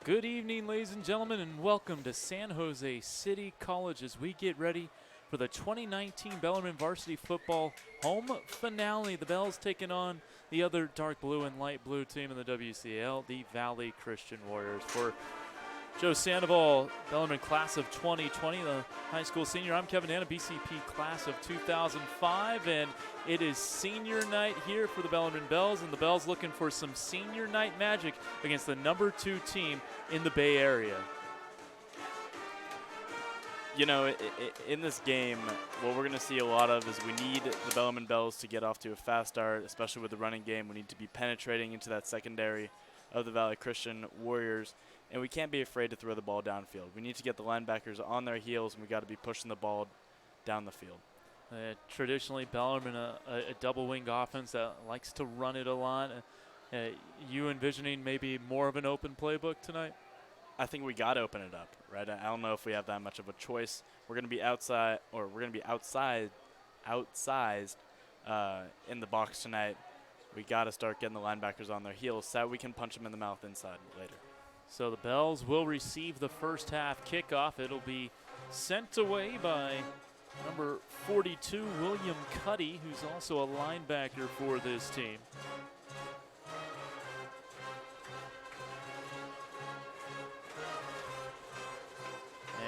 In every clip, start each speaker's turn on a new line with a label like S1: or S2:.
S1: Good evening, ladies and gentlemen, and welcome to San Jose City College as we get ready for the 2019 Bellarmine Varsity Football home finale. The Bells taking on the other dark blue and light blue team in the WCL, the Valley Christian Warriors. For Joe Sandoval, Bellarmine class of 2020, the high school senior. I'm Kevin Hanna, BCP class of 2005, and it is senior night here for the Bellarmine Bells, and the Bells looking for some senior night magic against the number 2 team in the Bay Area.
S2: You know, in this game, what we're going to see a lot of is we need the Bellarmine Bells to get off to a fast start, especially with the running game. We need to be penetrating into that secondary of the Valley Christian Warriors, and we can't be afraid to throw the ball downfield. We need to get the linebackers on their heels, and we got to be pushing the ball down the field.
S1: Traditionally, Bellarmine, a double-wing offense that likes to run it a lot. You envisioning maybe more of an open playbook tonight?
S2: I think we got to open it up, right? I don't know if we have that much of a choice. We're going to be outside, or we're going to be outsized in the box tonight. We got to start getting the linebackers on their heels so we can punch them in the mouth inside later.
S1: So the Bells will receive the first half kickoff. It'll be sent away by number 42, William Cuddy, who's also a linebacker for this team.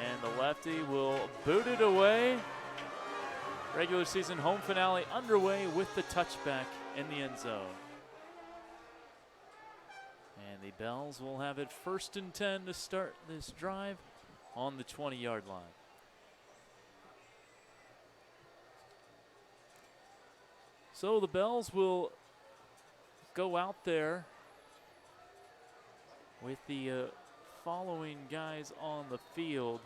S1: And the lefty will boot it away. Regular season home finale underway with the touchback in the end zone. And the Bells will have it 1st and 10 to start this drive on the 20-yard line. So the Bells will go out there with the following guys on the field.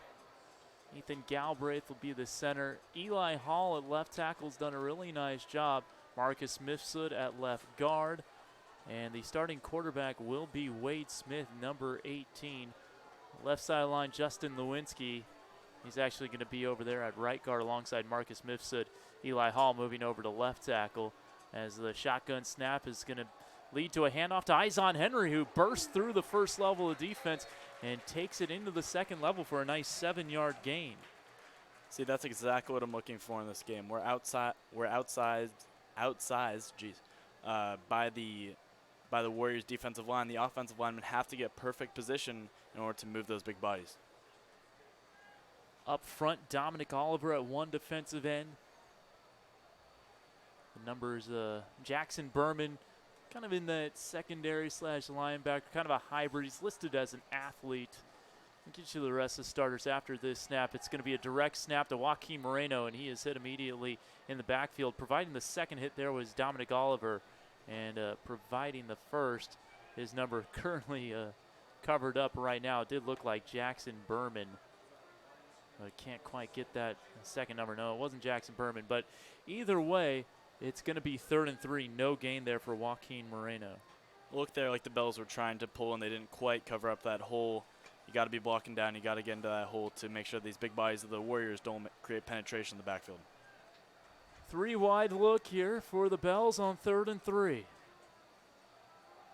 S1: Ethan Galbraith will be the center. Eli Hall at left tackle's done a really nice job. Marcus Mifsud at left guard. And the starting quarterback will be Wade Smith, number 18. Left sideline, Justin Lewinsky. He's actually going to be over there at right guard alongside Marcus Mifsud. Eli Hall moving over to left tackle as the shotgun snap is going to lead to a handoff to Izon Henry, who bursts through the first level of defense and takes it into the second level for a nice 7-yard gain.
S2: See, that's exactly what I'm looking for in this game. We're outsized by the Warriors' defensive line. The offensive linemen have to get perfect position in order to move those big bodies.
S1: Up front, Dominic Oliver at one defensive end. The numbers, Jackson Berman, kind of in that secondary slash linebacker, kind of a hybrid. He's listed as an athlete. I'll get you the rest of the starters after this snap. It's going to be a direct snap to Joaquin Moreno, and he is hit immediately in the backfield. Providing the second hit there was Dominic Oliver, and providing the first, his number currently covered up right now. It did look like Jackson Berman. I can't quite get that second number. No, it wasn't Jackson Berman. But either way, it's going to be 3rd and 3. No gain there for Joaquin Moreno.
S2: Look there like the Bells were trying to pull, and they didn't quite cover up that hole. You got to be blocking down. You got to get into that hole to make sure these big bodies of the Warriors don't create penetration in the backfield.
S1: 3 wide look here for the Bells on 3rd and 3.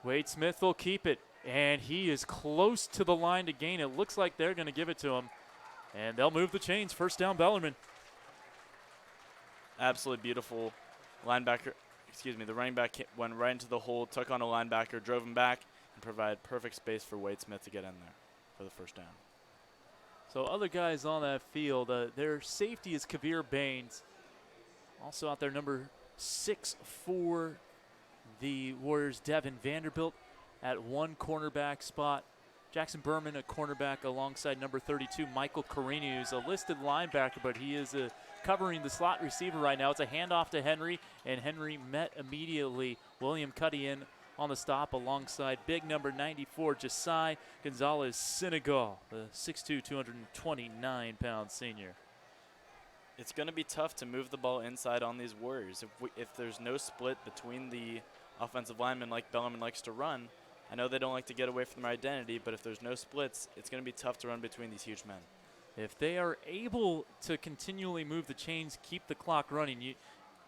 S1: Wade Smith will keep it, and he is close to the line to gain. It looks like they're going to give it to him, and they'll move the chains. First down, Bellarmine.
S2: Absolutely beautiful. The running back went right into the hole, took on a linebacker, drove him back, and provided perfect space for Wade Smith to get in there for the first down.
S1: So other guys on that field, their safety is Kavir Baines. Also out there, number 6 for the Warriors, Devin Vanderbilt at one cornerback spot. Jackson Berman, a cornerback, alongside number 32, Michael Carini, who's a listed linebacker, but he is covering the slot receiver right now. It's a handoff to Henry, and Henry met immediately William Cuddy in on the stop alongside big number 94, Josiah Gonzalez-Senegal, the 6'2", 229-pound senior.
S2: It's going to be tough to move the ball inside on these Warriors. If there's no split between the offensive linemen like Bellarmine likes to run, I know they don't like to get away from their identity, but if there's no splits, it's going to be tough to run between these huge men.
S1: If they are able to continually move the chains, keep the clock running,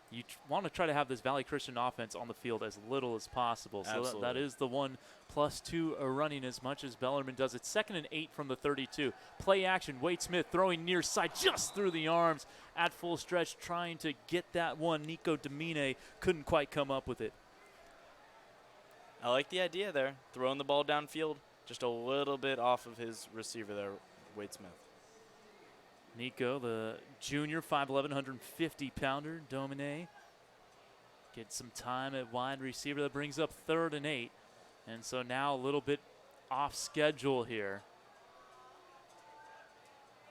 S1: You want to try to have this Valley Christian offense on the field as little as possible. So that is the 1+2 running as much as Bellarmine does. It's 2nd and 8 from the 32. Play action. Wade Smith throwing near side just through the arms at full stretch, trying to get that one. Nico Domine couldn't quite come up with it.
S2: I like the idea there. Throwing the ball downfield just a little bit off of his receiver there, Wade Smith.
S1: Nico, the junior, 5'11", 150-pounder. Domine gets some time at wide receiver. That brings up 3rd and 8. And so now a little bit off schedule here.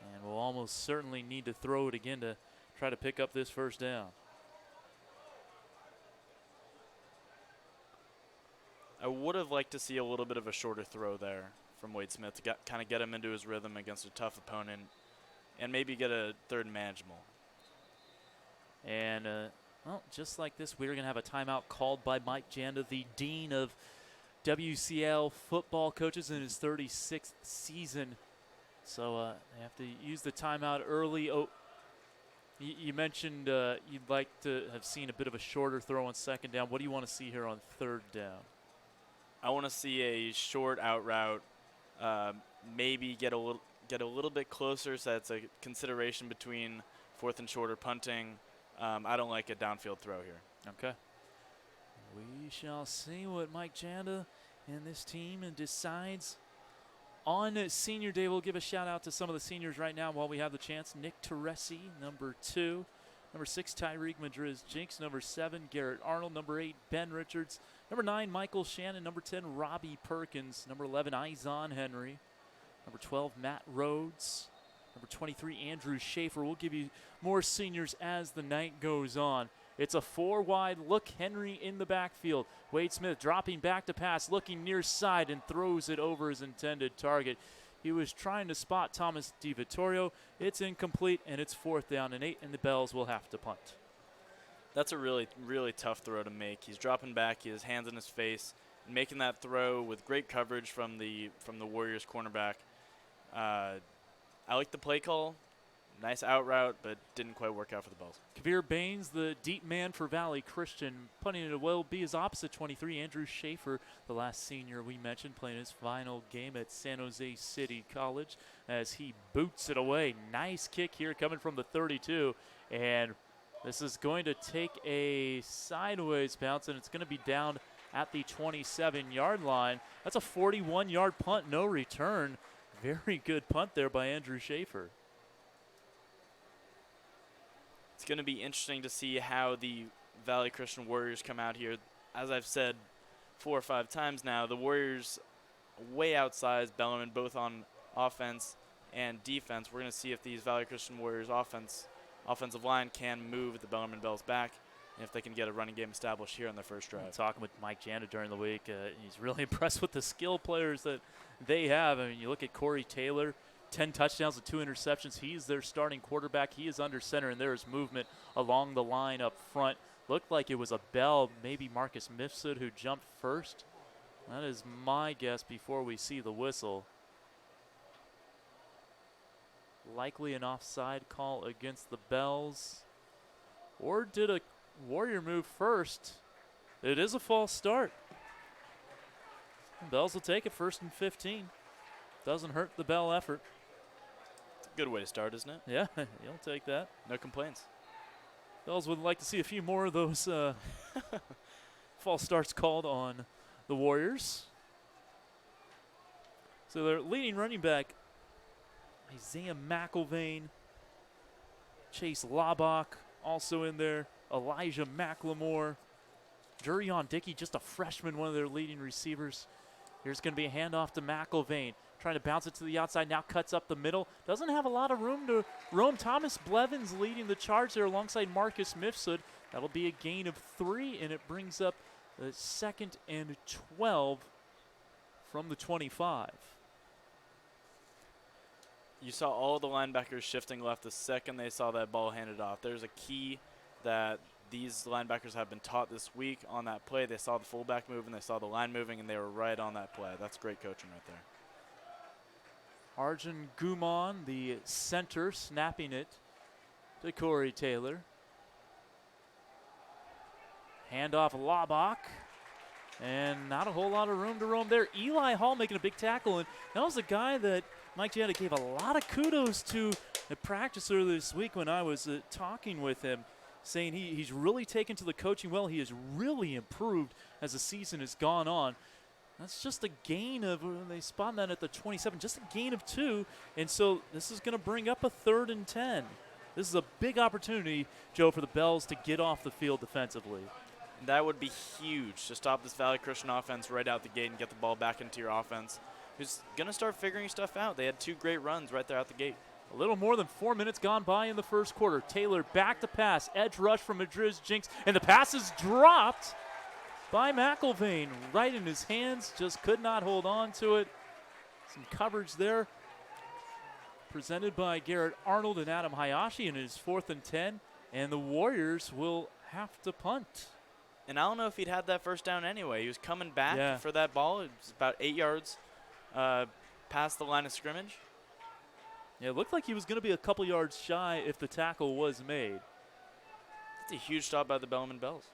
S1: And we'll almost certainly need to throw it again to try to pick up this first down.
S2: I would have liked to see a little bit of a shorter throw there from Wade Smith to kind of get him into his rhythm against a tough opponent and maybe get a 3rd and manageable.
S1: And, well, just like this, we're going to have a timeout called by Mike Janda, the dean of WCL football coaches in his 36th season. So they have to use the timeout early. Oh, you mentioned you'd like to have seen a bit of a shorter throw on 2nd down. What do you want to see here on 3rd down?
S2: I want to see a short out route, maybe get a little bit closer, so that's a consideration between 4th and shorter punting. I don't like a downfield throw here.
S1: Okay. We shall see what Mike Janda and this team decides. On Senior Day, we'll give a shout out to some of the seniors right now while we have the chance. Nick Teresi, number 2. Number 6, Tyreek Madriz Jinx. Number 7, Garrett Arnold. Number 8, Ben Richards. Number 9, Michael Shannon. Number 10, Robbie Perkins. Number 11, Izon Henry. Number 12, Matt Rhodes. Number 23, Andrew Schaefer. We'll give you more seniors as the night goes on. It's a 4-wide look. Henry in the backfield. Wade Smith dropping back to pass, looking near side, and throws it over his intended target. He was trying to spot Thomas DiVittorio. It's incomplete, and it's 4th down and 8, and the Bells will have to punt.
S2: That's a really, really tough throw to make. He's dropping back, he has hands in his face, and making that throw with great coverage from the Warriors cornerback. I like the play call. Nice out route, but didn't quite work out for the Bells.
S1: Kavir Baines, the deep man for Valley Christian, punting it will be his opposite 23, Andrew Schaefer, the last senior we mentioned, playing his final game at San Jose City College as he boots it away. Nice kick here coming from the 32, and this is going to take a sideways bounce, and it's going to be down at the 27-yard line. That's a 41-yard punt, no return. Very good punt there by Andrew Schaefer.
S2: It's going to be interesting to see how the Valley Christian Warriors come out here. As I've said 4 or 5 times now, the Warriors way outsized Bellarmine both on offense and defense. We're going to see if these Valley Christian Warriors offensive line can move the Bellarmine Bells back and if they can get a running game established here on their first drive.
S1: Talking with Mike Janda during the week, he's really impressed with the skill players that they have. I mean, you look at Corey Taylor, 10 touchdowns and 2 interceptions. He's their starting quarterback. He is under center, and there is movement along the line up front. Looked like it was a Bell, maybe Marcus Mifsud, who jumped first. That is my guess before we see the whistle. Likely an offside call against the Bells. Or did a Warrior move first? It is a false start. Bells will take it 1st and 15. Doesn't hurt the Bell effort.
S2: Good way to start, isn't it?
S1: Yeah, you'll take that.
S2: No complaints.
S1: Bells would like to see a few more of those false starts called on the Warriors. So their leading running back, Isaiah McIlvain, Chase Labach also in there, Elijah McLemore, Jurion Dickey, just a freshman, one of their leading receivers. Here's going to be a handoff to McIlvain. Trying to bounce it to the outside, now cuts up the middle. Doesn't have a lot of room to roam. Thomas Blevins leading the charge there alongside Marcus Mifsud. That'll be a gain of 3, and it brings up the 2nd and 12 from the 25.
S2: You saw all the linebackers shifting left the second they saw that ball handed off. There's a key that these linebackers have been taught this week on that play. They saw the fullback move, and they saw the line moving, and they were right on that play. That's great coaching right there.
S1: Arjun Gumon, the center, snapping it to Corey Taylor. Handoff Labach. And not a whole lot of room to roam there. Eli Hall making a big tackle, and that was a guy that Mike Giada gave a lot of kudos to at practice earlier this week when I was talking with him, saying he's really taken to the coaching well. He has really improved as the season has gone on. That's just a gain of, they spot that at the 27, just a gain of 2, and so this is going to bring up a 3rd and 10. This is a big opportunity, Joe, for the Bells to get off the field defensively.
S2: That would be huge to stop this Valley Christian offense right out the gate and get the ball back into your offense, who's going to start figuring stuff out. They had 2 great runs right there out the gate.
S1: A little more than 4 minutes gone by in the first quarter. Taylor back to pass. Edge rush from Madriz Jinx, and the pass is dropped by McIlvain. Right in his hands, just could not hold on to it. Some coverage there. Presented by Garrett Arnold and Adam Hayashi, and it is 4th and 10, and the Warriors will have to punt.
S2: And I don't know if he'd had that first down anyway. He was coming back for that ball. It was about 8 yards past the line of scrimmage.
S1: Yeah, it looked like he was going to be a couple yards shy if the tackle was made.
S2: That's a huge stop by the Bellarmine Bells.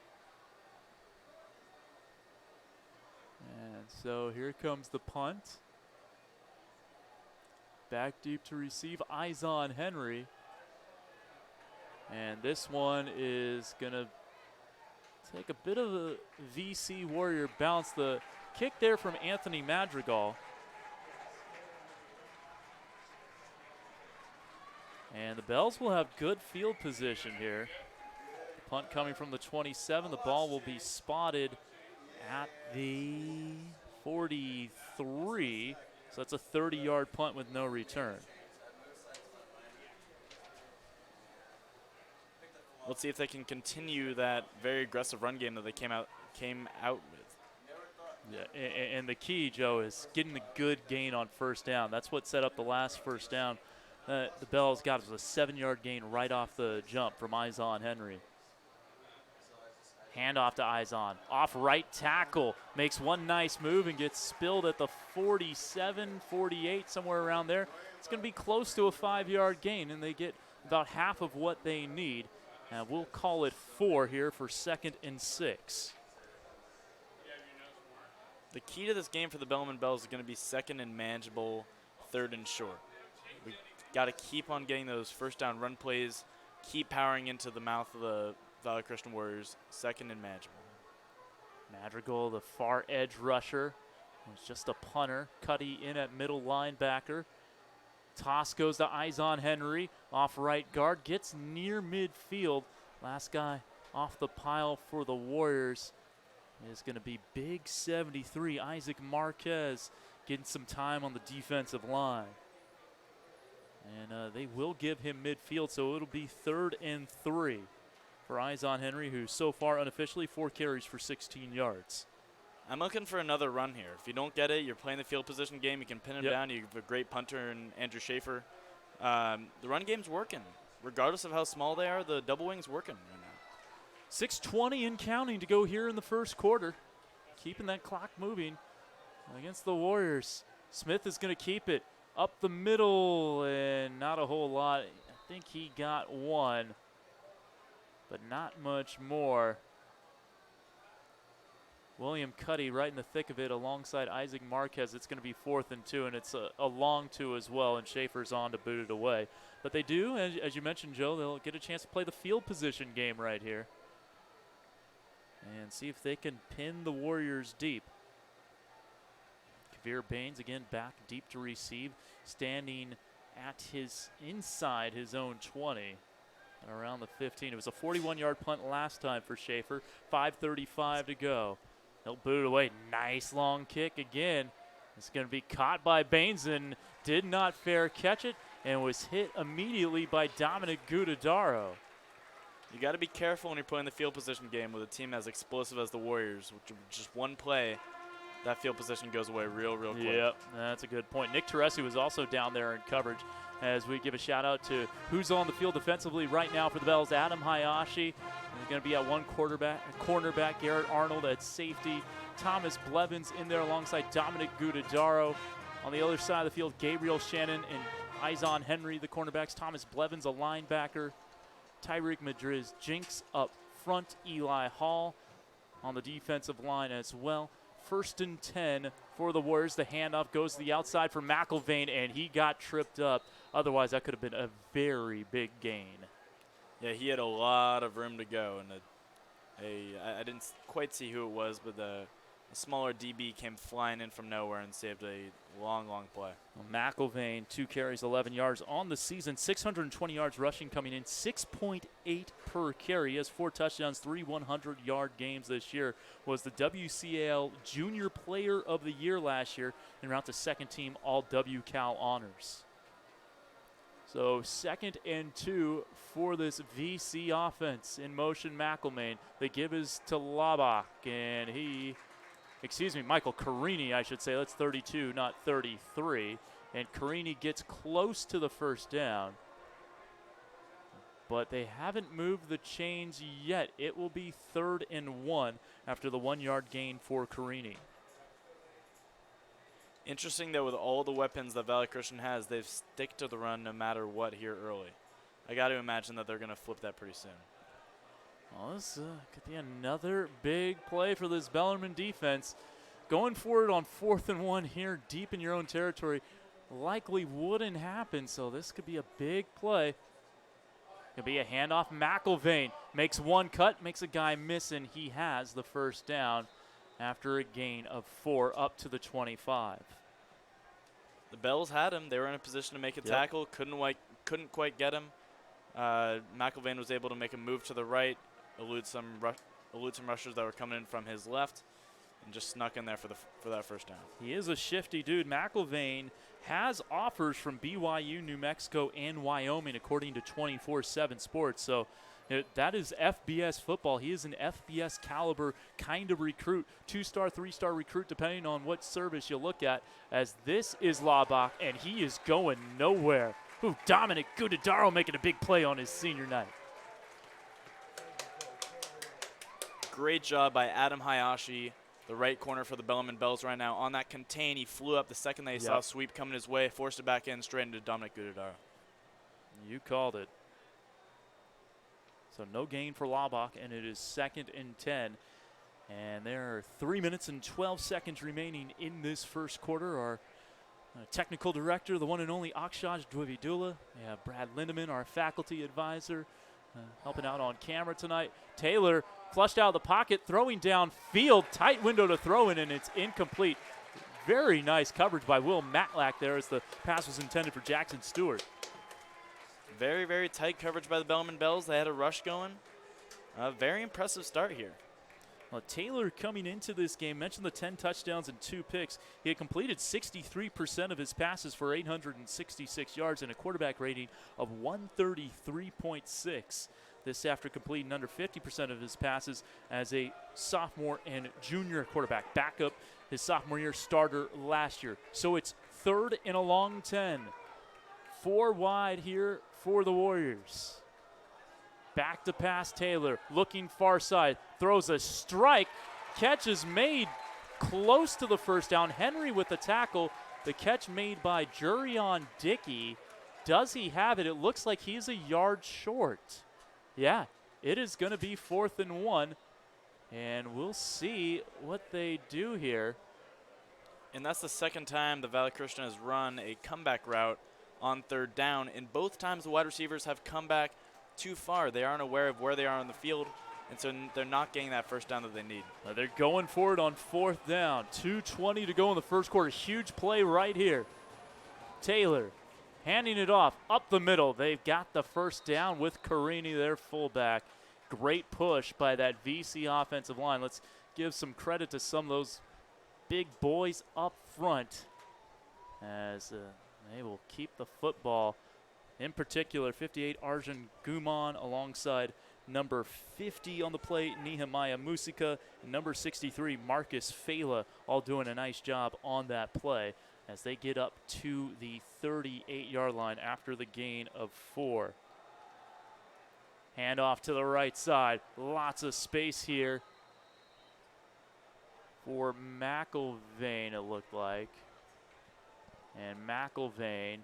S1: And so here comes the punt. Back deep to receive, Izon Henry. And this one is going to take a bit of a VC Warrior bounce. The kick there from Anthony Madrigal. And the Bells will have good field position here. Punt coming from the 27. The ball will be spotted at the 43. So that's a 30-yard punt with no return.
S2: Let's see if they can continue that very aggressive run game that they came out with.
S1: Yeah, and the key, Joe, is getting the good gain on first down. That's what set up the last first down. The Bells got was a 7-yard gain right off the jump from Izon Henry. Handoff to Izon. Off right tackle. Makes one nice move and gets spilled at the 47, 48, somewhere around there. It's going to be close to a 5-yard gain, and they get about half of what they need. We'll call it 4 here for 2nd and 6.
S2: The key to this game for the Bellarmine Bells is going to be 2nd and manageable, 3rd and short. We got to keep on getting those first down run plays, keep powering into the mouth of the Valley Christian Warriors, 2nd and manageable.
S1: Madrigal, the far edge rusher, was just a punter. Cuddy in at middle linebacker. Toss goes to Izon Henry, off right guard, gets near midfield. Last guy off the pile for the Warriors is going to be big 73, Isaac Marquez, getting some time on the defensive line. And they will give him midfield, so it'll be 3rd and 3 for Izon Henry, who so far unofficially 4 carries for 16 yards.
S2: I'm looking for another run here. If you don't get it, you're playing the field position game. You can pin him down. You have a great punter in Andrew Schaefer. The run game's working. Regardless of how small they are, the double wing's working right now.
S1: 6:20 and counting to go here in the first quarter. Keeping that clock moving against the Warriors. Smith is going to keep it up the middle, and not a whole lot. I think he got 1, but not much more. William Cuddy right in the thick of it alongside Isaac Marquez. It's going to be 4th and 2, and it's a long 2 as well, and Schaefer's on to boot it away. But they do, as you mentioned, Joe, they'll get a chance to play the field position game right here and see if they can pin the Warriors deep. Kavir Baines again back deep to receive, standing at inside his own 20. And around the 15. It was a 41-yard punt last time for Schaefer. 5:35 to go. He'll boot it away. Nice long kick again. It's going to be caught by Baines and did not fair catch it and was hit immediately by Dominic Gudadaro.
S2: You got to be careful when you're playing the field position game with a team as explosive as the Warriors, which just one play, that field position goes away real quick.
S1: Yep, that's a good point. Nick Teresi was also down there in coverage, as we give a shout out to who's on the field defensively right now for the Bells. Adam Hayashi is going to be at one cornerback, Garrett Arnold at safety, Thomas Blevins in there alongside Dominic Gudadaro. On the other side of the field, Gabriel Shannon and Izon Henry, the cornerbacks. Thomas Blevins, a linebacker. Tyreek Madriz Jinx up front. Eli Hall on the defensive line as well. 1st and 10 for the Warriors. The handoff goes to the outside for McIlvain, and he got tripped up. Otherwise, that could have been a very big gain.
S2: Yeah, he had a lot of room to go, and I didn't quite see who it was, but a smaller DB came flying in from nowhere and saved a long, long play.
S1: Well, McIlvain, 2 carries, 11 yards on the season, 620 yards rushing coming in, 6.8 per carry. He has 4 touchdowns, 3 100-yard games this year. Was the WCAL Junior Player of the Year last year and round to second-team All-WCAL honors. So 2nd and 2 for this VC offense. In motion, McIlvain. The give is to Labach, and Michael Carini, I should say. That's 32, not 33. And Carini gets close to the first down. But they haven't moved the chains yet. It will be 3rd and 1 after the 1-yard gain for Carini.
S2: Interesting that with all the weapons that Valley Christian has, they've stick to the run no matter what here early. I got to imagine that they're going to flip that pretty soon.
S1: Well, this could be another big play for this Bellarmine defense. Going for it on 4th and 1 here deep in your own territory likely wouldn't happen, so this could be a big play. Could be a handoff. McIlvain makes one cut, makes a guy miss, and he has the first down after a gain of 4 up to the 25.
S2: The Bells had him. They were in a position to make a tackle. Couldn't quite get him. McIlvain was able to make a move to the right, elude some rushers that were coming in from his left, and just snuck in there for that first down.
S1: He is a shifty dude. McIlvain has offers from BYU, New Mexico, and Wyoming, according to 24/7 Sports. So that is FBS football. He is an FBS caliber kind of recruit, 2-star, 3-star recruit, depending on what service you look at, as this is Labach, and he is going nowhere. Ooh, Dominic Gudadaro making a big play on his senior night.
S2: Great job by Adam Hayashi, the right corner for the Bellarmine Bells right now. On that contain, he flew up the second they saw a sweep coming his way, forced it back in straight into Dominic Gudadaro.
S1: You called it. So no gain for Labach, and it is 2nd and 10. And there are 3 minutes and 12 seconds remaining in this first quarter. Our technical director, the one and only Akshaj Dwividula. We have Brad Lindeman, our faculty advisor, helping out on camera tonight. Taylor flushed out of the pocket, throwing downfield, tight window to throw in, and it's incomplete. Very nice coverage by Will Matlack there as the pass was intended for Jackson Stewart.
S2: Very, very tight coverage by the Bellarmine Bells. They had a rush going. Very impressive start here.
S1: Well, Taylor coming into this game, mentioned the 10 touchdowns and 2 picks. He had completed 63% of his passes for 866 yards and a quarterback rating of 133.6. This after completing under 50% of his passes as a sophomore and junior quarterback. Backup his sophomore year, starter last year. So it's 3rd and a long 10. 4 wide here for the Warriors. Back to pass Taylor, looking far side, throws a strike. Catch is made close to the first down. Henry with the tackle. The catch made by Jurion Dickey. Does he have it? It looks like he's a yard short. Yeah, it is going to be 4th and 1. And we'll see what they do here.
S2: And that's the second time the Valley Christian has run a comeback route on 3rd down. And both times the wide receivers have come back too far. They aren't aware of where they are on the field, and so they're not getting that first down that they need.
S1: They're going for it on 4th down. 2:20 to go in the first quarter. Huge play right here. Taylor handing it off up the middle. They've got the first down with Carini, their fullback. Great push by that VC offensive line. Let's give some credit to some of those big boys up front as they will keep the football. In particular, 58 Arjun Guman alongside number 50 on the plate, Nehemiah Musika, and number 63, Marcus Fela, all doing a nice job on that play as they get up to the 38-yard line after the gain of 4. Hand off to the right side. Lots of space here for McIlvain, it looked like. And McIlvain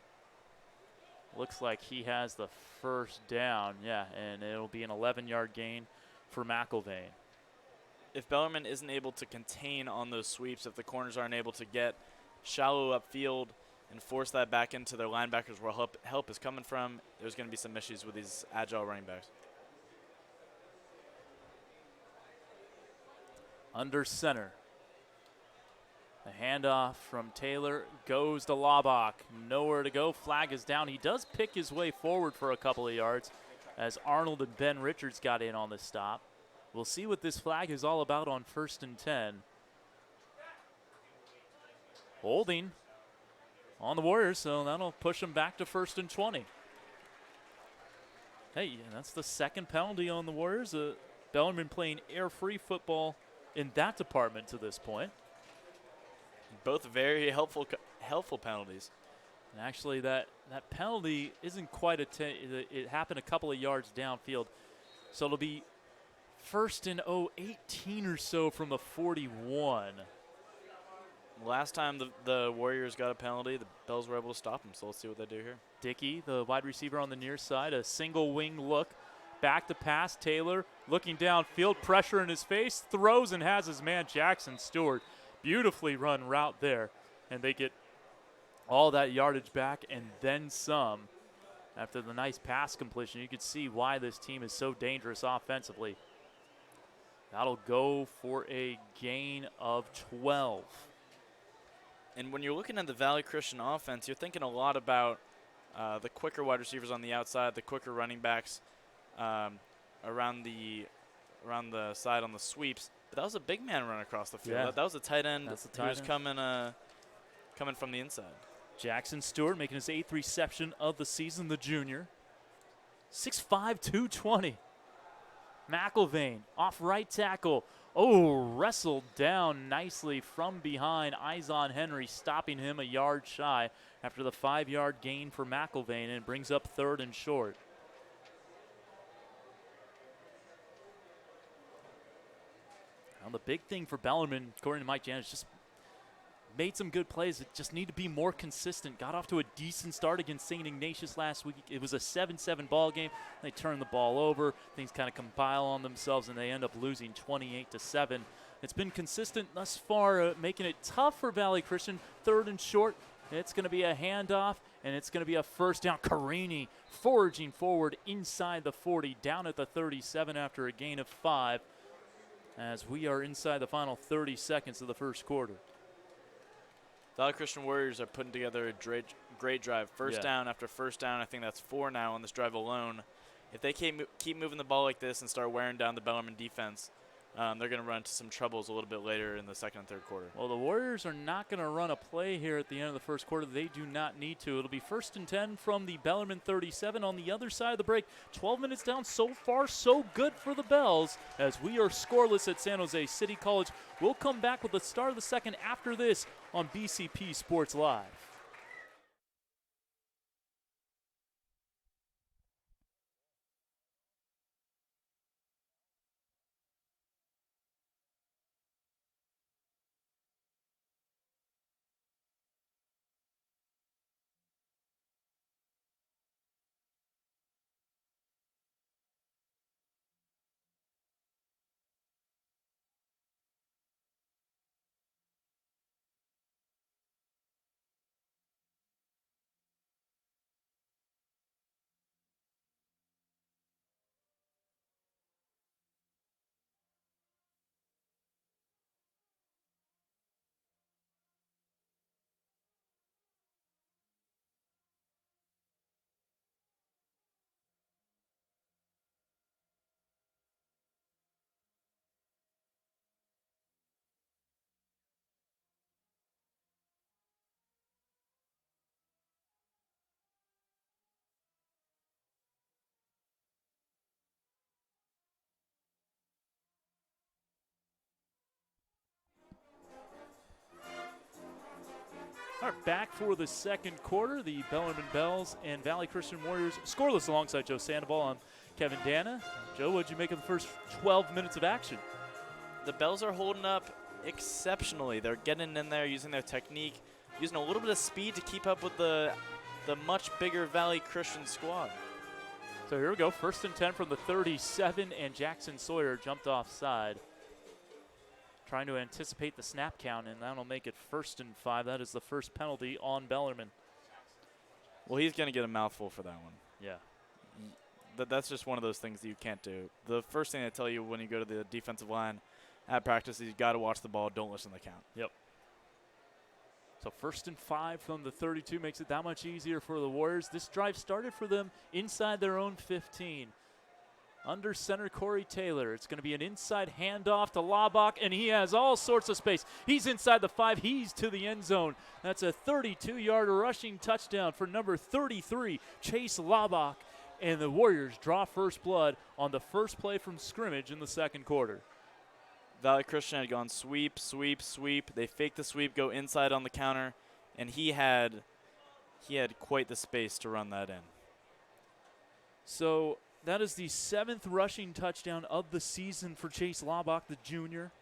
S1: looks like he has the first down. Yeah, and it'll be an 11-yard gain for McIlvain.
S2: if Bellarmine isn't able to contain on those sweeps, if the corners aren't able to get shallow upfield and force that back into their linebackers where help is coming from, there's going to be some issues with these agile running backs.
S1: Under center. The handoff from Taylor goes to Laubach. Nowhere to go. Flag is down. He does pick his way forward for a couple of yards as Arnold and Ben Richards got in on the stop. We'll see what this flag is all about on 1st and 10. Holding on the Warriors, so that'll push them back to 1st and 20. Hey, that's the second penalty on the Warriors. Bellarmine playing air-free football in that department to this point.
S2: Both very helpful penalties.
S1: And actually, that penalty isn't quite it happened a couple of yards downfield. So it'll be 1st and 18 or so from the 41.
S2: Last time the Warriors got a penalty, the Bells were able to stop them, so let's see what they do here.
S1: Dickey, the wide receiver on the near side, a single wing look. Back to pass, Taylor looking downfield, pressure in his face, throws and has his man Jackson Stewart. Beautifully run route there, and they get all that yardage back and then some. After the nice pass completion, you could see why this team is so dangerous offensively. That'll go for a gain of 12.
S2: And when you're looking at the Valley Christian offense, you're thinking a lot about the quicker wide receivers on the outside, the quicker running backs around the side on the sweeps. But that was a big man run across the field.
S1: Yeah.
S2: That was a tight end who was
S1: end.
S2: coming from the inside.
S1: Jackson Stewart making his 8th reception of the season, the junior. 6'5", 220. McIlvain off right tackle. Oh, wrestled down nicely from behind. Eyes on Henry, stopping him a yard shy after the 5-yard gain for McIlvain, and it brings up 3rd and short. Now the big thing for Bellarmine, according to Mike Janis, just made some good plays that just need to be more consistent. Got off to a decent start against St. Ignatius last week. It was a 7-7 ball game. They turned the ball over. Things kind of compile on themselves, and they end up losing 28-7. It's been consistent thus far, making it tough for Valley Christian. 3rd and short. It's going to be a handoff, and it's going to be a first down. Carini foraging forward inside the 40, down at the 37 after a gain of 5, as we are inside the final 30 seconds of the first quarter.
S2: Valley Christian Warriors are putting together a great drive. First down after first down. I think that's 4 now on this drive alone. If they keep moving the ball like this and start wearing down the Bellarmine defense, they're going to run into some troubles a little bit later in the 2nd and 3rd quarter.
S1: Well, the Warriors are not going to run a play here at the end of the first quarter. They do not need to. It'll be 1st and 10 from the Bellarmine 37 on the other side of the break. 12 minutes down. So far, so good for the Bells as we are scoreless at San Jose City College. We'll come back with the start of the second after this on BCP Sports Live. All right, back for the second quarter. The Bellarmine Bells and Valley Christian Warriors scoreless alongside Joe Sandoval. I'm Kevin Dana. Joe, what'd you make of the first 12 minutes of action?
S2: The Bells are holding up exceptionally. They're getting in there, using their technique, using a little bit of speed to keep up with the much bigger Valley Christian squad.
S1: So here we go, 1st and 10 from the 37, and Jackson Sawyer jumped offside. trying to anticipate the snap count, and that'll make it 1st and 5. That is the first penalty on Bellarmine.
S2: Well, he's going to get a mouthful for that one.
S1: Yeah.
S2: That's just one of those things that you can't do. The first thing they tell you when you go to the defensive line at practice is you got to watch the ball, don't listen to the count.
S1: Yep. So 1st and 5 from the 32 makes it that much easier for the Warriors. This drive started for them inside their own 15. Under center, Corey Taylor. It's going to be an inside handoff to Laubach, and he has all sorts of space. He's inside the 5. He's to the end zone. That's a 32-yard rushing touchdown for number 33, Chase Laubach. And the Warriors draw first blood on the first play from scrimmage in the 2nd quarter.
S2: Valley Christian had gone sweep, sweep, sweep. They faked the sweep, go inside on the counter, and he had quite the space to run that in.
S1: So that is the 7th rushing touchdown of the season for Chase Laubach, the junior.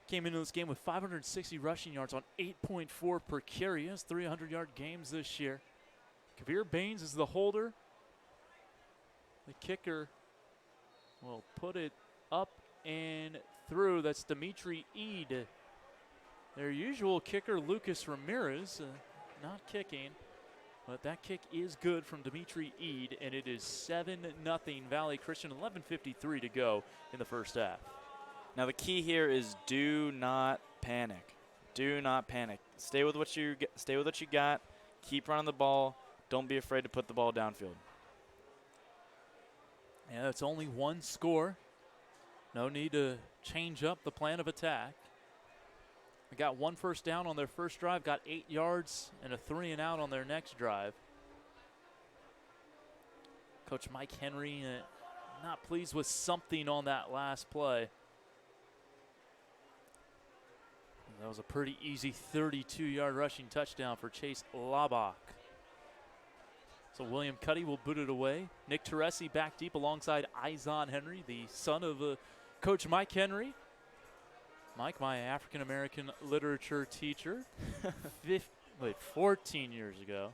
S1: Came into this game with 560 rushing yards on 8.4 per carry. He has 300-yard games this year. Kavir Baines is the holder. The kicker will put it up and through. That's Dimitri Eid. Their usual kicker, Lucas Ramirez, not kicking. But that kick is good from Dimitri Eid, and it is 7-0 Valley Christian, 11:53 to go in the first half.
S2: Now the key here is do not panic. Do not panic. Stay with what you got. Keep running the ball. Don't be afraid to put the ball downfield.
S1: Yeah, it's only one score. No need to change up the plan of attack. They got 1 first down on their first drive, got 8 yards, and a 3-and-out on their next drive. Coach Mike Henry not pleased with something on that last play. That was a pretty easy 32-yard rushing touchdown for Chase Laubach. So William Cuddy will boot it away. Nick Teresi back deep alongside Izon Henry, the son of Coach Mike Henry. Mike, my African-American literature teacher, 14 years ago.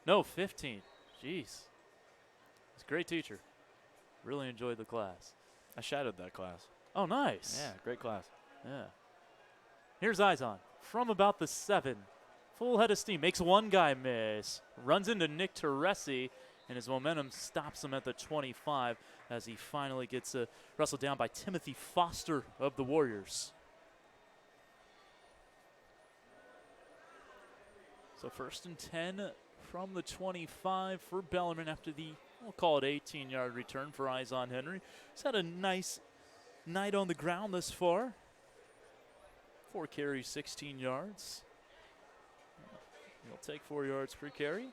S1: No, 15. Jeez. He's a great teacher. Really enjoyed the class.
S2: I shadowed that class.
S1: Oh, nice.
S2: Yeah, great class.
S1: Yeah. Here's Izon from about the 7. Full head of steam. Makes one guy miss. Runs into Nick Teresi, and his momentum stops him at the 25 as he finally gets wrestled down by Timothy Foster of the Warriors. So 1st and 10 from the 25 for Bellarmine after the, we'll call it 18-yard return for Izon Henry. He's had a nice night on the ground thus far. 4 carries, 16 yards. He'll take 4 yards per carry.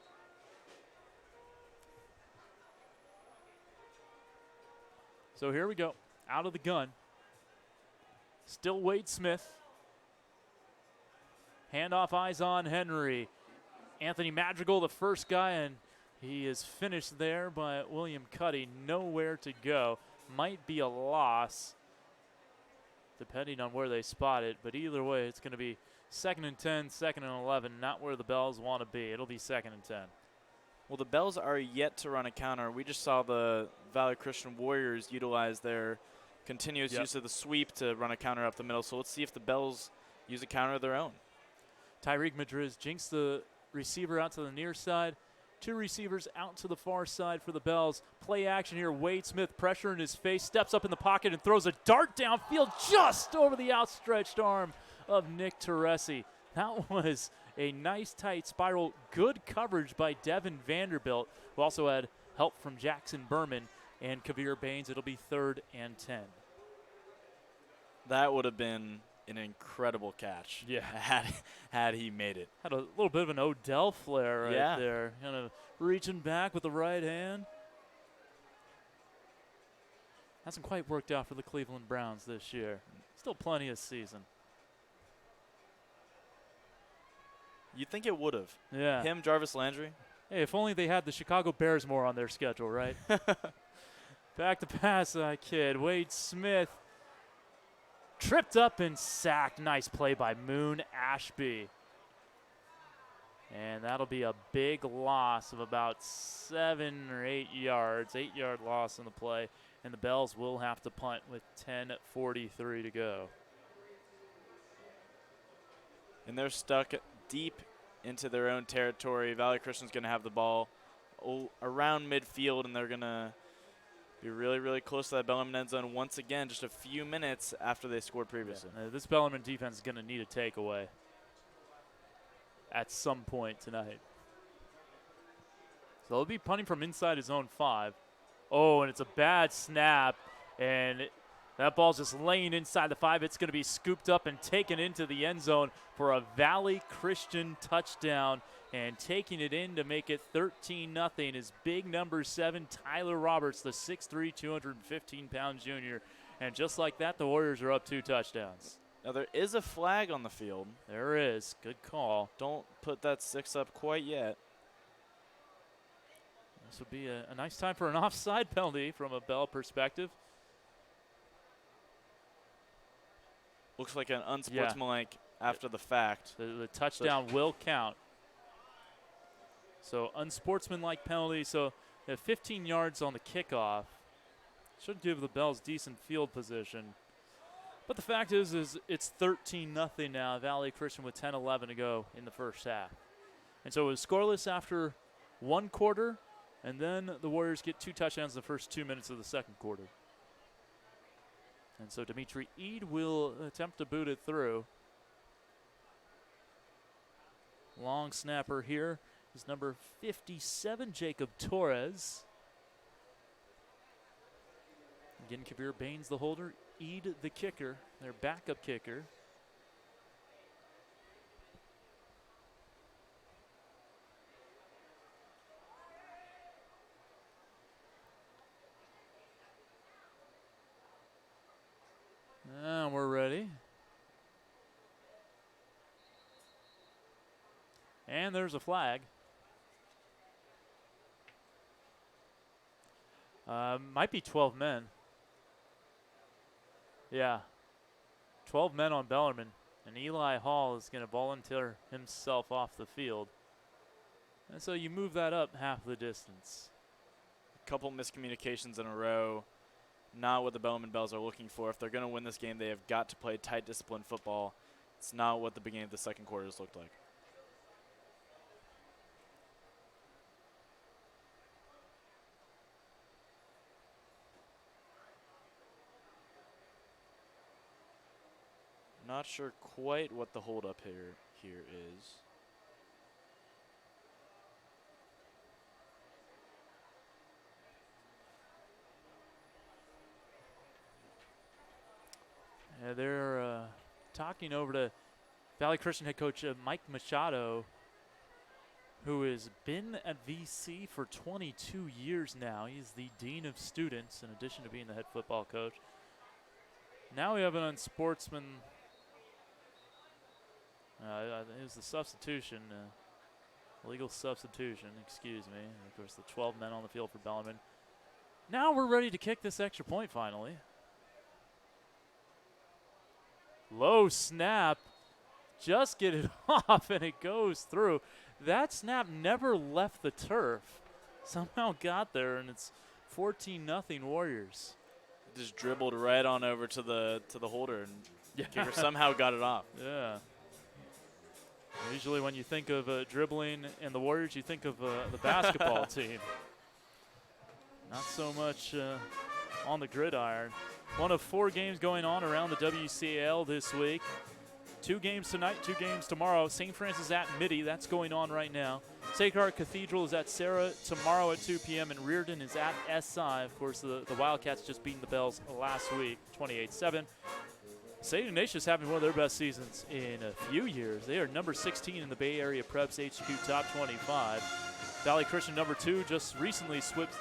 S1: So here we go. Out of the gun. Still Wade Smith. Handoff Izon Henry. Anthony Madrigal, the first guy, and he is finished there by William Cuddy. Nowhere to go. Might be a loss, depending on where they spot it. But either way, it's going to be 2nd and 10, 2nd and 11, not where the Bells want to be. It'll be 2nd and 10.
S2: Well, the Bells are yet to run a counter. We just saw the Valley Christian Warriors utilize their continuous use of the sweep to run a counter up the middle. So let's see if the Bells use a counter of their own.
S1: Tyreek Madriz jinks the receiver out to the near side. 2 receivers out to the far side for the Bells. Play action here. Wade Smith, pressure in his face, steps up in the pocket and throws a dart downfield just over the outstretched arm of Nick Teresi. That was a nice tight spiral. Good coverage by Devin Vanderbilt, who also had help from Jackson Berman and Kavir Baines. It'll be 3rd and 10.
S2: That would have been an incredible catch.
S1: Yeah.
S2: Had he made it.
S1: Had a little bit of an Odell flair right there. Kind of reaching back with the right hand. Hasn't quite worked out for the Cleveland Browns this year. Still plenty of season.
S2: You'd think it would have.
S1: Yeah.
S2: Him, Jarvis Landry.
S1: Hey, if only they had the Chicago Bears more on their schedule, right? Back to pass, kid. Wade Smith tripped up and sacked. Nice play by Moon Ashby. And that'll be a big loss of about 7 or 8 yards. 8-yard loss in the play. And the Bells will have to punt with 10:43 to go.
S2: And they're stuck deep into their own territory. Valley Christian's going to have the ball around midfield, and they're going to be really, really close to that Bellarmine end zone once again, just a few minutes after they scored previously.
S1: Yeah. This Bellarmine defense is going to need a takeaway at some point tonight. So they'll be punting from inside his own 5. Oh, and it's a bad snap, and that ball's just laying inside the 5. It's going to be scooped up and taken into the end zone for a Valley Christian touchdown, and taking it in to make it 13-0 is big number 7, Tyler Roberts, the 6'3", 215-pound junior. And just like that, the Warriors are up 2 touchdowns.
S2: Now, there is a flag on the field.
S1: There is. Good call.
S2: Don't put that 6 up quite yet.
S1: This would be a nice time for an offside penalty from a Bell perspective.
S2: Looks like an unsportsmanlike after the fact.
S1: The touchdown will count. So unsportsmanlike penalty. So 15 yards on the kickoff. Should give the Bells decent field position. But the fact is it's 13-0 now. Valley Christian with 10-11 to go in the first half. And so it was scoreless after 1 quarter. And then the Warriors get 2 touchdowns in the first 2 minutes of the second quarter. And so Dimitri Eid will attempt to boot it through. Long snapper here is number 57, Jacob Torres. Again, Kabir Baines the holder, Eid the kicker, their backup kicker. And we're ready. And there's a flag. Might be 12 men. Yeah. 12 men on Bellarmine. And Eli Hall is going to volunteer himself off the field. And so you move that up half the distance.
S2: A couple miscommunications in a row. Not what the Bellarmine Bells are looking for. If they're going to win this game, they have got to play tight, disciplined football. It's not what the beginning of the second quarter has looked like. Not sure quite what the holdup here is.
S1: They're talking over to Valley Christian head coach Mike Machado, who has been at VC for 22 years now. He's the dean of students in addition to being the head football coach. Now we have an unsportsman. It was the substitution, legal substitution, excuse me. And of course, the 12 men on the field for Bellarmine. Now we're ready to kick this extra point finally. Low snap. Just get it off, and it goes through. That snap never left the turf. Somehow got there, and it's 14-0 Warriors.
S2: Just dribbled right on over to the holder, and kicker somehow got it off.
S1: Yeah. Usually when you think of dribbling and the Warriors, you think of the basketball team. Not so much on the gridiron. One of 4 games going on around the WCAL this week. 2 games tonight, 2 games tomorrow. St. Francis at Mitty, that's going on right now. Sacred Heart Cathedral is at Sarah tomorrow at 2 p.m. and Reardon is at SI. Of course, the Wildcats just beating the Bells last week, 28-7. St. Ignatius having one of their best seasons in a few years. They are number 16 in the Bay Area Preps HQ Top 25. Valley Christian number 2 just recently swapped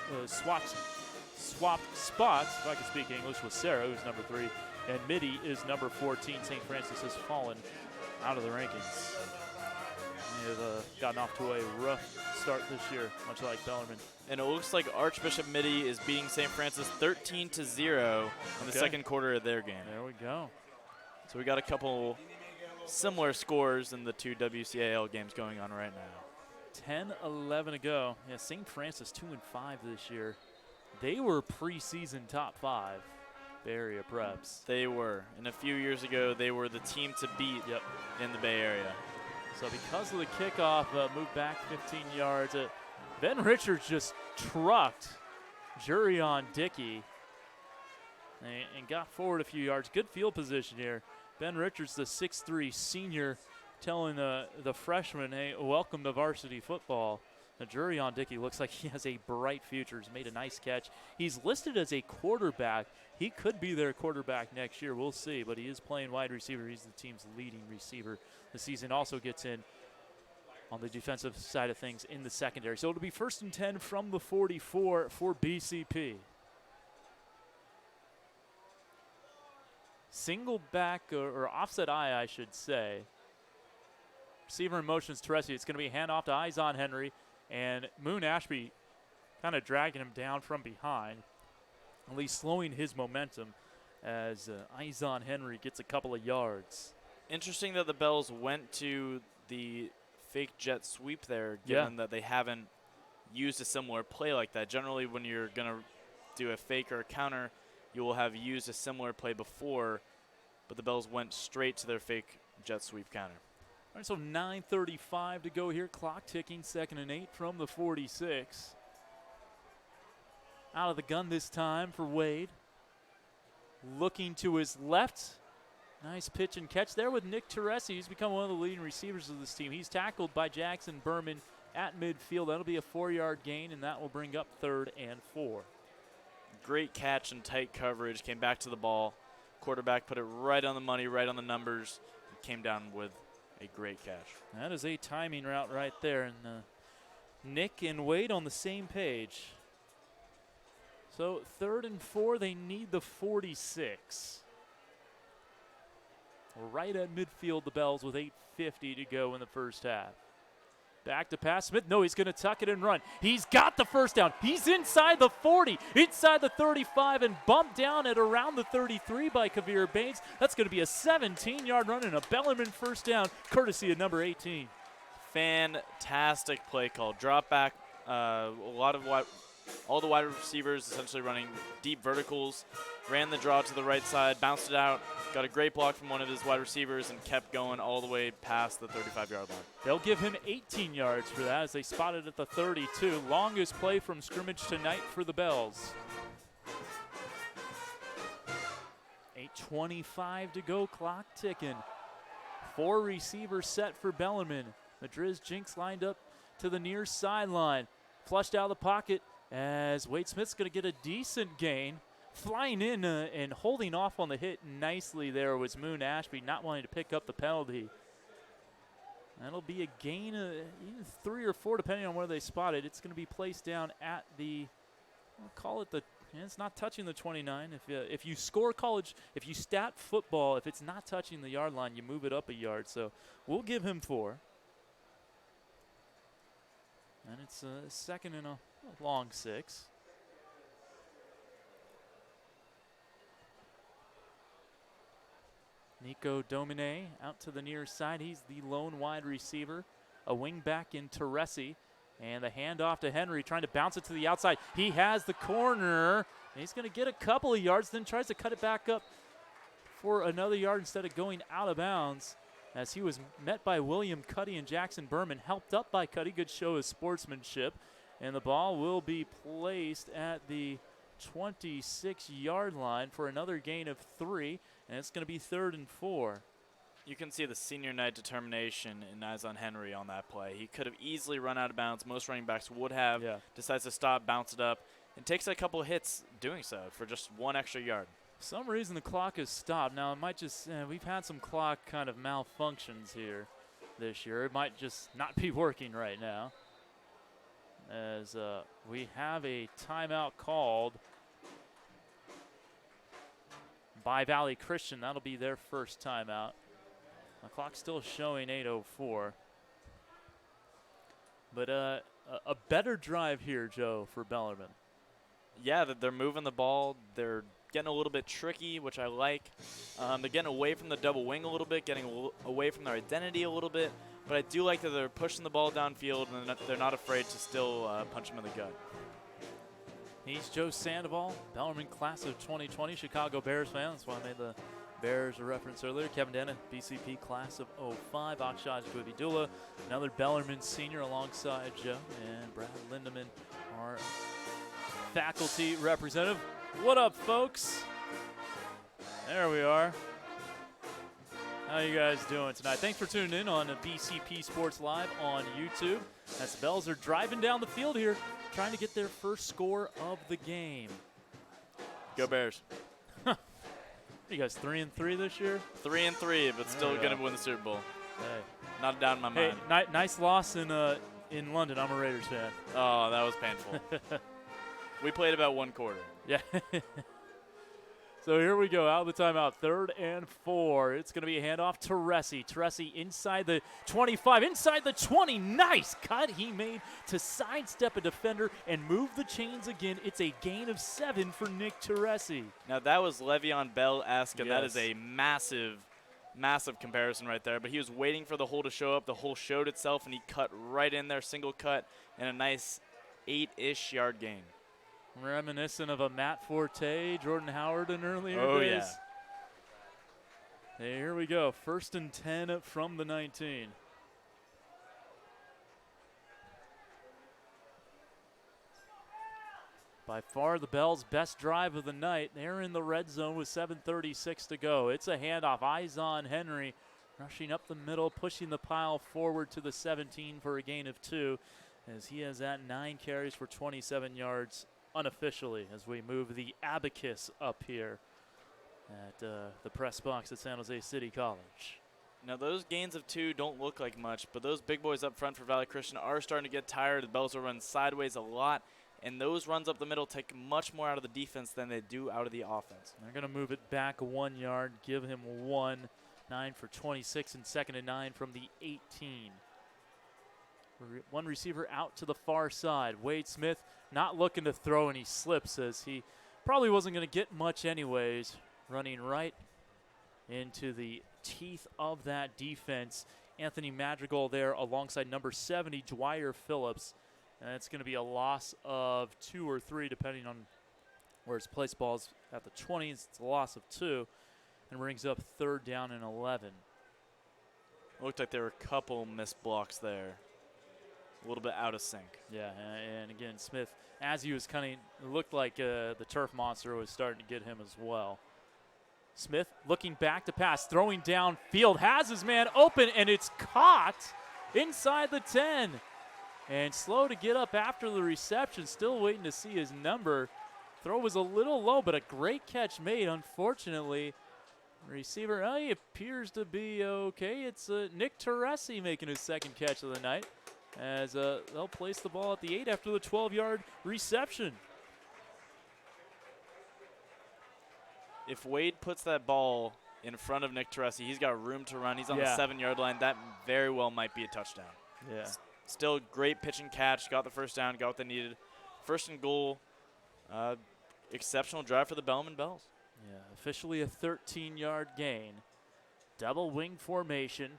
S1: spots, if I can speak English, with Sarah, who's number 3. And Mitty is number 14. St. Francis has fallen out of the rankings. They have gotten off to a rough start this year, much like Bellarmine.
S2: And it looks like Archbishop Mitty is beating St. Francis 13-0 in the second quarter of their game.
S1: There we go.
S2: So we got a couple similar scores in the 2 WCAL games going on right now.
S1: 10-11 to go. Yeah, St. Francis 2-5 this year. They were preseason top 5 Bay Area Preps.
S2: They were. And a few years ago, they were the team to beat in the Bay Area.
S1: So because of the kickoff, moved back 15 yards. Ben Richards just trucked Jurion Dickey and got forward a few yards. Good field position here. Ben Richards, the 6'3 senior, telling the freshman, hey, welcome to varsity football. Now, Jurion Dickey looks like he has a bright future. He's made a nice catch. He's listed as a quarterback. He could be their quarterback next year. We'll see, but he is playing wide receiver. He's the team's leading receiver. The season also gets in on the defensive side of things in the secondary. So it'll be 1st and 10 from the 44 for BCP. Single back or offset I should say. Receiver in motion is Teresi. It's going to be a handoff to Izon Henry. And Moon Ashby kind of dragging him down from behind, at least slowing his momentum as Izon Henry gets a couple of yards.
S2: Interesting that the Bells went to the fake jet sweep there, given that they haven't used a similar play like that. Generally, when you're going to do a fake or a counter, you will have used a similar play before, but the Bells went straight to their fake jet sweep counter.
S1: All right, so 9:35 to go here. Clock ticking, 2nd and 8 from the 46. Out of the gun this time for Wade. Looking to his left. Nice pitch and catch there with Nick Teresi, who's become one of the leading receivers of this team. He's tackled by Jackson Berman at midfield. That'll be a 4-yard gain, and that will bring up 3rd and 4.
S2: Great catch and tight coverage. Came back to the ball. Quarterback put it right on the money, right on the numbers. Came down with a great catch.
S1: That is a timing route right there. And Nick and Wade on the same page. So 3rd and 4, they need the 46. We're right at midfield, the Bells, with 8:50 to go in the first half. Back to pass. Smith. No, he's going to tuck it and run. He's got the first down. He's inside the 40, inside the 35, and bumped down at around the 33 by Kavir Baines. That's going to be a 17-yard run and a Bellarmine first down, courtesy of number 18.
S2: Fantastic play call. Drop back. All the wide receivers essentially running deep verticals. Ran the draw to the right side, bounced it out, got a great block from one of his wide receivers, and kept going all the way past the 35-yard line.
S1: They'll give him 18 yards for that as they spotted at the 32. Longest play from scrimmage tonight for the Bells. 8:25 to go, clock ticking. 4 receivers set for Bellarmine. Madriz Jinx lined up to the near sideline. Flushed out of the pocket as Wade Smith's going to get a decent gain. Flying in and holding off on the hit nicely there was Moon Ashby, not wanting to pick up the penalty. That'll be a gain of either 3 or 4, depending on where they spot it. It's going to be placed down at the, I'll call it the, it's not touching the 29. If you score college, if you stat football, if it's not touching the yard line, you move it up a yard. So we'll give him 4. And it's a 2nd and a long 6. Nico Domine out to the near side. He's the lone wide receiver. A wing back in Teresi. And the handoff to Henry, trying to bounce it to the outside. He has the corner. And he's going to get a couple of yards, then tries to cut it back up for another yard instead of going out of bounds. As he was met by William Cuddy and Jackson Berman, helped up by Cuddy. Good show of sportsmanship. And the ball will be placed at the 26-yard line for another gain of 3. And it's going to be 3rd and 4.
S2: You can see the senior night determination in Izon Henry on that play. He could have easily run out of bounds. Most running backs would have.
S1: Yeah.
S2: Decides to stop, bounce it up, and takes a couple of hits doing so for just 1 extra yard.
S1: For some reason the clock has stopped. Now it might just, we've had some clock kind of malfunctions here this year. It might just not be working right now. As we have a timeout called by Valley Christian. That'll be their first timeout. The clock's still showing 8:04. But a better drive here, Joe, for Bellarmine.
S2: Yeah, they're moving the ball. They're getting a little bit tricky, which I like. They're getting away from the double wing a little bit, getting away from their identity a little bit. But I do like that they're pushing the ball downfield and they're not afraid to still punch him in the gut. He's
S1: Joe Sandoval, Bellarmine class of 2020, Chicago Bears fan. That's why I made the Bears a reference earlier. Kevin Dana, BCP class of '05. Akshaj Guvidula, another Bellarmine senior alongside Joe. And Brad Lindemann, our faculty representative. What up, folks? There we are. How you guys doing tonight? Thanks for tuning in on BCP Sports Live on YouTube. As the Bells are driving down the field here, trying to get their first score of the game.
S2: Go Bears.
S1: You guys 3-3 this year?
S2: 3-3, but still going to win the Super Bowl.
S1: Hey.
S2: Not a doubt in my mind.
S1: Nice loss in London. I'm a Raiders fan.
S2: Oh, that was painful. We played about one quarter.
S1: Yeah. So here we go, out of the timeout, 3rd and 4. It's going to be a handoff to Teresi. Teresi inside the 25, inside the 20. Nice cut he made to sidestep a defender and move the chains again. It's a gain of 7 for Nick Teresi.
S2: Now that was Le'Veon Bell-esque, and that
S1: Yes.
S2: is a massive, massive comparison right there. But he was waiting for the hole to show up. The hole showed itself, and he cut right in there, single cut, and a nice 8-ish yard gain.
S1: Reminiscent of a Matt Forte, Jordan Howard in earlier days.
S2: Yeah.
S1: Here we go, 1st and 10 from the 19. By far the Bells' best drive of the night. They're in the red zone with 7:36 to go. It's a handoff. Eyes on Henry, rushing up the middle, pushing the pile forward to the 17 for a gain of 2, as he has at 9 carries for 27 yards unofficially, as we move the abacus up here at the press box at San Jose City College.
S2: Now those gains of 2 don't look like much, but those big boys up front for Valley Christian are starting to get tired. The Bells will run sideways a lot, and those runs up the middle take much more out of the defense than they do out of the offense.
S1: They're going to move it back 1 yard, give him 1. 9 for 26, and 2nd and 9 from the 18. One receiver out to the far side. Wade Smith not looking to throw, and he slips as he probably wasn't going to get much anyways. Running right into the teeth of that defense. Anthony Madrigal there alongside number 70, Dwyer Phillips. And it's going to be a loss of 2 or 3 depending on where his place ball's at the 20s. It's a loss of 2 and brings up 3rd down and 11.
S2: It looked like there were a couple missed blocks there. A little bit out of sync.
S1: Yeah, and again, Smith, as he was cutting, it looked like the turf monster was starting to get him as well. Smith looking back to pass, throwing downfield, has his man open, and it's caught inside the 10. And slow to get up after the reception, still waiting to see his number. Throw was a little low, but a great catch made. Unfortunately, receiver, he appears to be okay. It's Nick Teresi making his 2nd catch of the night, as they'll place the ball at the 8 after the 12-yard reception.
S2: If Wade puts that ball in front of Nick Teresi, he's got room to run. He's on the 7-yard line. That very well might be a touchdown.
S1: Yeah.
S2: Still great pitch and catch. Got the 1st down, got what they needed. 1st and goal. Exceptional drive for the Bellarmine Bells.
S1: Yeah, officially a 13-yard gain. Double wing formation.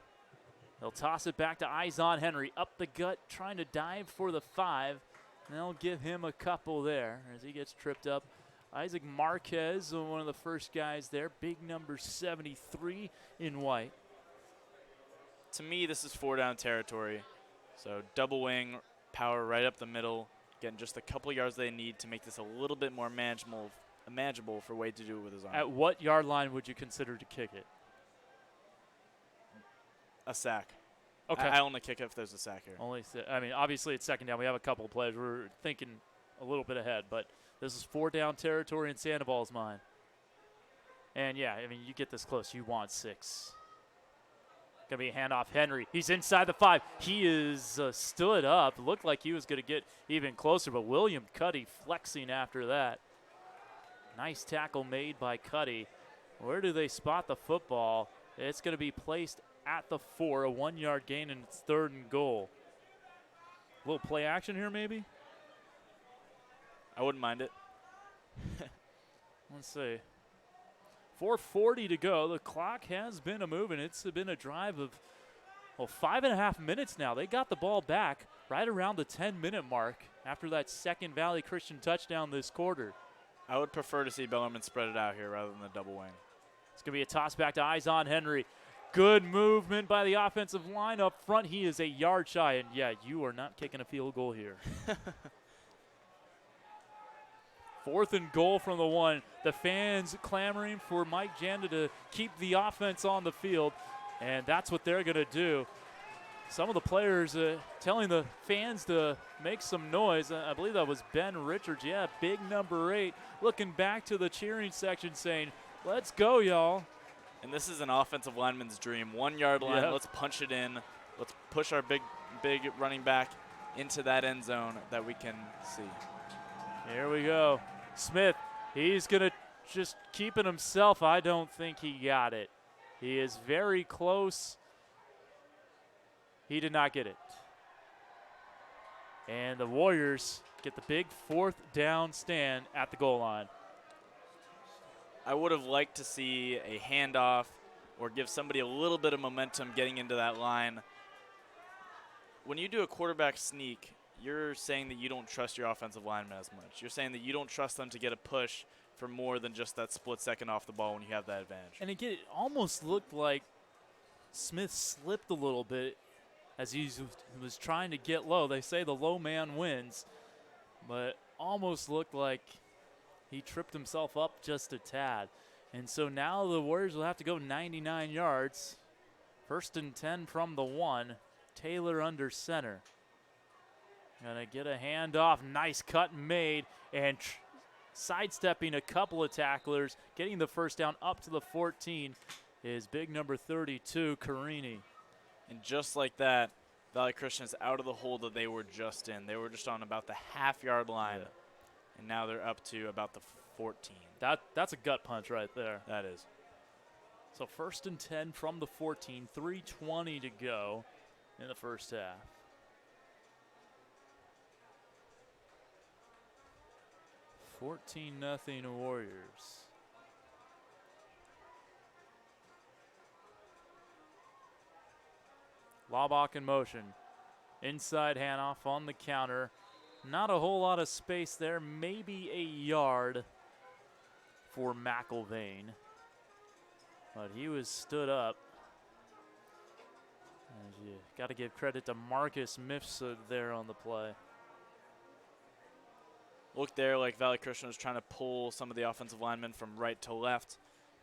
S1: They'll toss it back to Eyes on Henry. Up the gut, trying to dive for the 5. And they'll give him a couple there as he gets tripped up. Isaac Marquez, one of the first guys there. Big number 73 in white.
S2: To me, this is 4-down territory. So double wing, power right up the middle. Getting just a couple yards they need to make this a little bit more manageable for Wade to do it with his arm.
S1: At what yard line would you consider to kick it?
S2: A sack.
S1: Okay.
S2: I only kick if there's a sack here.
S1: Obviously it's 2nd down. We have a couple of plays. We're thinking a little bit ahead, but this is 4-down territory in Sandoval's mind. And yeah, you get this close, you want 6. Gonna be a handoff. Henry, he's inside the 5. He is stood up. Looked like he was gonna get even closer, but William Cuddy flexing after that. Nice tackle made by Cuddy. Where do they spot the football? It's gonna be placed at the 4, a 1-yard gain, and it's 3rd and goal. A little play action here, maybe?
S2: I wouldn't mind it.
S1: Let's see. 4:40 to go. The clock has been moving. It's been a drive of 5.5 minutes now. They got the ball back right around the 10-minute mark after that 2nd Valley Christian touchdown this quarter.
S2: I would prefer to see Bellarmine spread it out here rather than the double wing.
S1: It's going to be a toss back to Izon Henry. Good movement by the offensive line up front. He is a yard shy, and yeah, you are not kicking a field goal here. 4th and goal from the 1. The fans clamoring for Mike Janda to keep the offense on the field, and that's what they're going to do. Some of the players telling the fans to make some noise. I believe that was Ben Richards. Yeah, big number 8, looking back to the cheering section saying, let's go, y'all.
S2: And this is an offensive lineman's dream. 1 yard line, let's punch it in. Let's push our big running back into that end zone that we can see.
S1: Here we go. Smith, he's going to just keep it himself. I don't think he got it. He is very close. He did not get it. And the Warriors get the big 4th down stand at the goal line.
S2: I would have liked to see a handoff or give somebody a little bit of momentum getting into that line. When you do a quarterback sneak, you're saying that you don't trust your offensive linemen as much. You're saying that you don't trust them to get a push for more than just that split second off the ball when you have that advantage.
S1: And again, it almost looked like Smith slipped a little bit as he was trying to get low. They say the low man wins, but almost looked like he tripped himself up just a tad. And so now the Warriors will have to go 99 yards. 1st and 10 from the 1. Taylor under center. Gonna get a handoff. Nice cut made. And sidestepping a couple of tacklers. Getting the first down up to the 14 is big number 32, Carini.
S2: And just like that, Valley Christian is out of the hole that they were just in. They were just on about the half-yard line. Yeah. And now they're up to about the 14.
S1: That's a gut punch right there.
S2: That is.
S1: So 1st and 10 from the 14, 3:20 to go in the first half. (14-0) Warriors. Laubach in motion. Inside handoff on the counter. Not a whole lot of space there. Maybe a yard for McIlvain. But he was stood up. And you got to give credit to Marcus Mifsud there on the play.
S2: Look there, like Valley Christian was trying to pull some of the offensive linemen from right to left.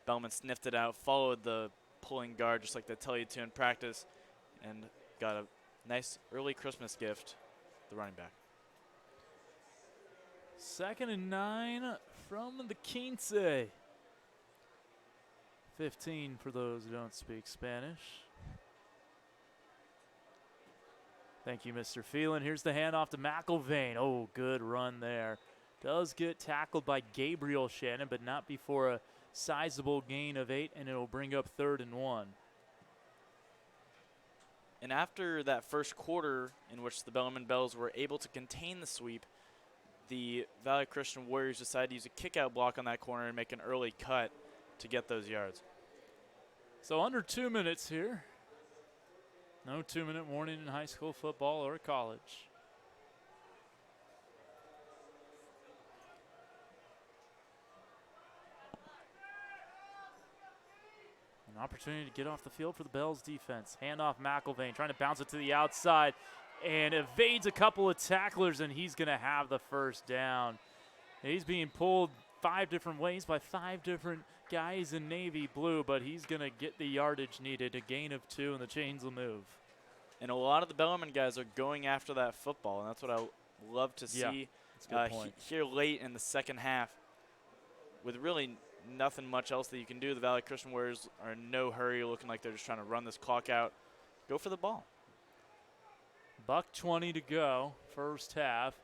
S2: Bellman sniffed it out, followed the pulling guard just like they tell you to in practice, and got a nice early Christmas gift, the running back.
S1: 2nd and 9 from the 15. 15 for those who don't speak Spanish. Thank you, Mr. Phelan. Here's the handoff to McIlvain. Oh, good run there. Does get tackled by Gabriel Shannon, but not before a sizable gain of 8, and it'll bring up 3rd and 1.
S2: And after that first quarter in which the Bellarmine Bells were able to contain the sweep, the Valley Christian Warriors decided to use a kick-out block on that corner and make an early cut to get those yards.
S1: So under 2 minutes here. No 2-minute warning in high school football or college. An opportunity to get off the field for the Bells defense. Handoff McIlvain trying to bounce it to the outside and evades a couple of tacklers, and he's going to have the first down. He's being pulled 5 different ways by 5 different guys in navy blue, but he's going to get the yardage needed, a gain of 2, and the chains will move.
S2: And a lot of the Bellarmine guys are going after that football, and that's what I love to see here late in the second half. With really nothing much else that you can do, the Valley Christian Warriors are in no hurry, looking like they're just trying to run this clock out. Go for the ball.
S1: $1:20 to go, first half.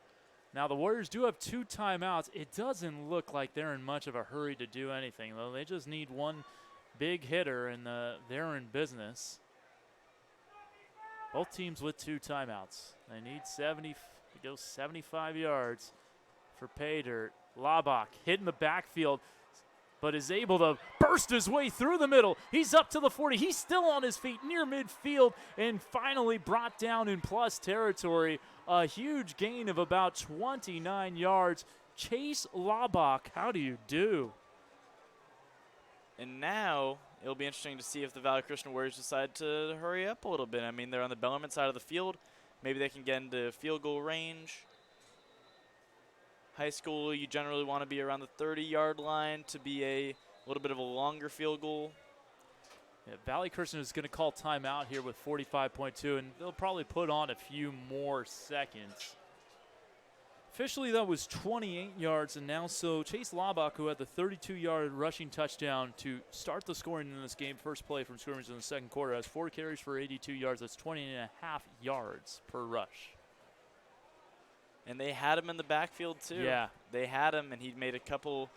S1: Now the Warriors do have 2 timeouts. It doesn't look like they're in much of a hurry to do anything, though. They just need one big hitter, and they're in business. Both teams with 2 timeouts. They need 75 yards for pay dirt. Laubach hit in the backfield, but is able to burst his way through the middle. He's up to the 40. He's still on his feet near midfield and finally brought down in plus territory. A huge gain of about 29 yards. Chase Laubach, how do you do?
S2: And now it'll be interesting to see if the Valley Christian Warriors decide to hurry up a little bit. I mean, they're on the Bellarmine side of the field. Maybe they can get into field goal range. High school, you generally want to be around the 30-yard line to be a little bit of a longer field goal.
S1: Yeah, Valley Christian is going to call timeout here with 45.2, and they'll probably put on a few more seconds. Officially, that was 28 yards, and now so Chase Laubach, who had the 32-yard rushing touchdown to start the scoring in this game, first play from scrimmage in the second quarter, has 4 carries for 82 yards. That's 20.5 yards per rush.
S2: And they had him in the backfield, too.
S1: Yeah.
S2: They had him, and he made a couple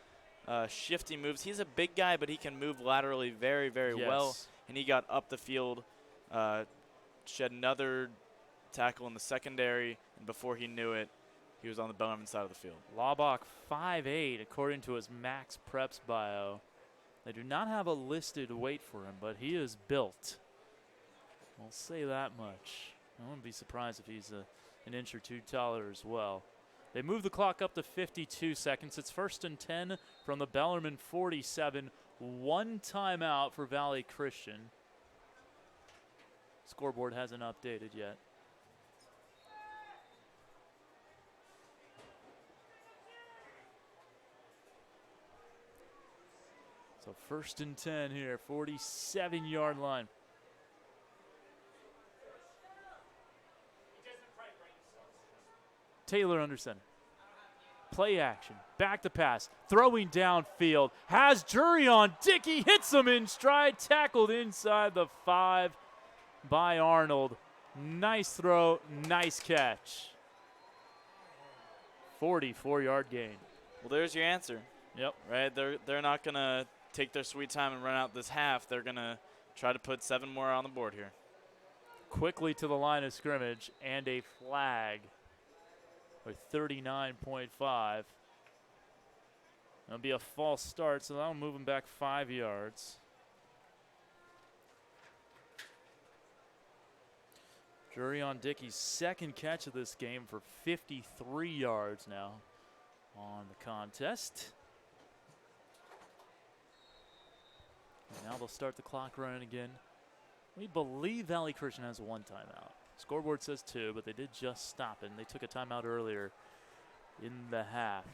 S2: shifty moves. He's a big guy, but he can move laterally very, very well. And he got up the field, shed another tackle in the secondary, and before he knew it, he was on the Bellarmine side of the field.
S1: Laubach 5'8", according to his Max Preps bio. They do not have a listed weight for him, but he is built. I'll say that much. I wouldn't be surprised if he's an inch or two taller as well. They move the clock up to 52 seconds. It's 1st and 10 from the Bellarmine 47. 1 timeout for Valley Christian. Scoreboard hasn't updated yet. So 1st and 10 here, 47-yard line. Taylor under center. Play action, back to pass, throwing downfield, has Jurion Dickey, hits him in stride, tackled inside the 5 by Arnold. Nice throw, nice catch. 44-yard gain.
S2: Well, there's your answer.
S1: Yep.
S2: Right, they're not going to take their sweet time and run out this half. They're going to try to put 7 more on the board here.
S1: Quickly to the line of scrimmage and a flag. With 39.5. That'll be a false start, so that'll move him back 5 yards. Jurion Dickey's second catch of this game for 53 yards now on the contest. And now they'll start the clock running again. We believe Valley Christian has 1 timeout. Scoreboard says 2, but they did just stop it, and they took a timeout earlier in the half.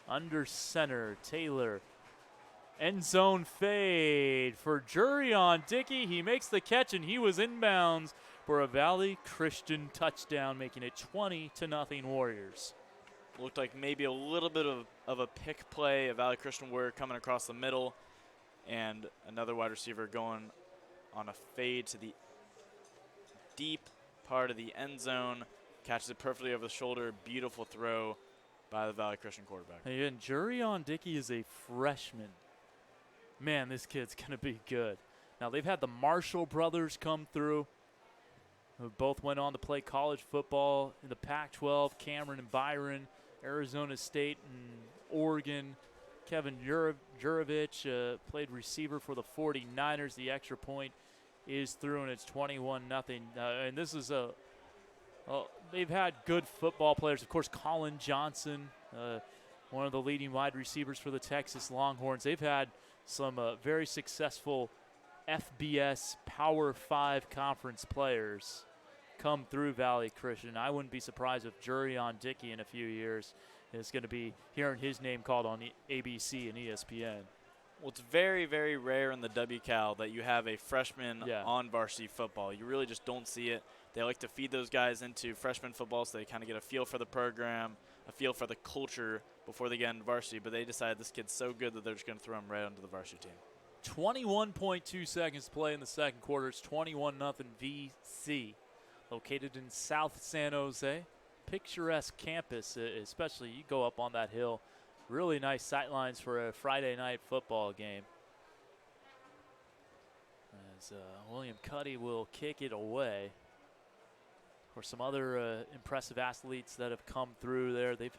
S1: Under center, Taylor. End zone fade for Jurion Dickey. He makes the catch, and he was inbounds for a Valley Christian touchdown, making it 20-0 Warriors.
S2: Looked like maybe a little bit of a pick play, a Valley Christian Warrior coming across the middle, and another wide receiver going on a fade to the deep part of the end zone, catches it perfectly over the shoulder. Beautiful throw by the Valley Christian quarterback.
S1: And Jurion Dickey is a freshman. Man, this kid's going to be good. Now, they've had the Marshall brothers come through, who both went on to play college football in the Pac-12, Cameron and Byron, Arizona State and Oregon. Kevin Jurovich played receiver for the 49ers. The extra point is through, and it's 21-0. And this is they've had good football players. Of course, Colin Johnson, one of the leading wide receivers for the Texas Longhorns. They've had some very successful FBS Power 5 conference players come through Valley Christian. I wouldn't be surprised if Jurion Dickey in a few years is going to be hearing his name called on ABC and ESPN.
S2: Well, it's very, very rare in the WCAL that you have a freshman on varsity football. You really just don't see it. They like to feed those guys into freshman football so they kind of get a feel for the program, a feel for the culture before they get into varsity. But they decided this kid's so good that they're just going to throw him right onto the varsity team. 21.2 seconds to play in the second quarter. It's 21-0 VC. Located in South San Jose. Picturesque campus, especially you go up on that hill. Really nice sightlines for a Friday night football game. As William Cuddy will kick it away. Or some other impressive athletes that have come through there. They've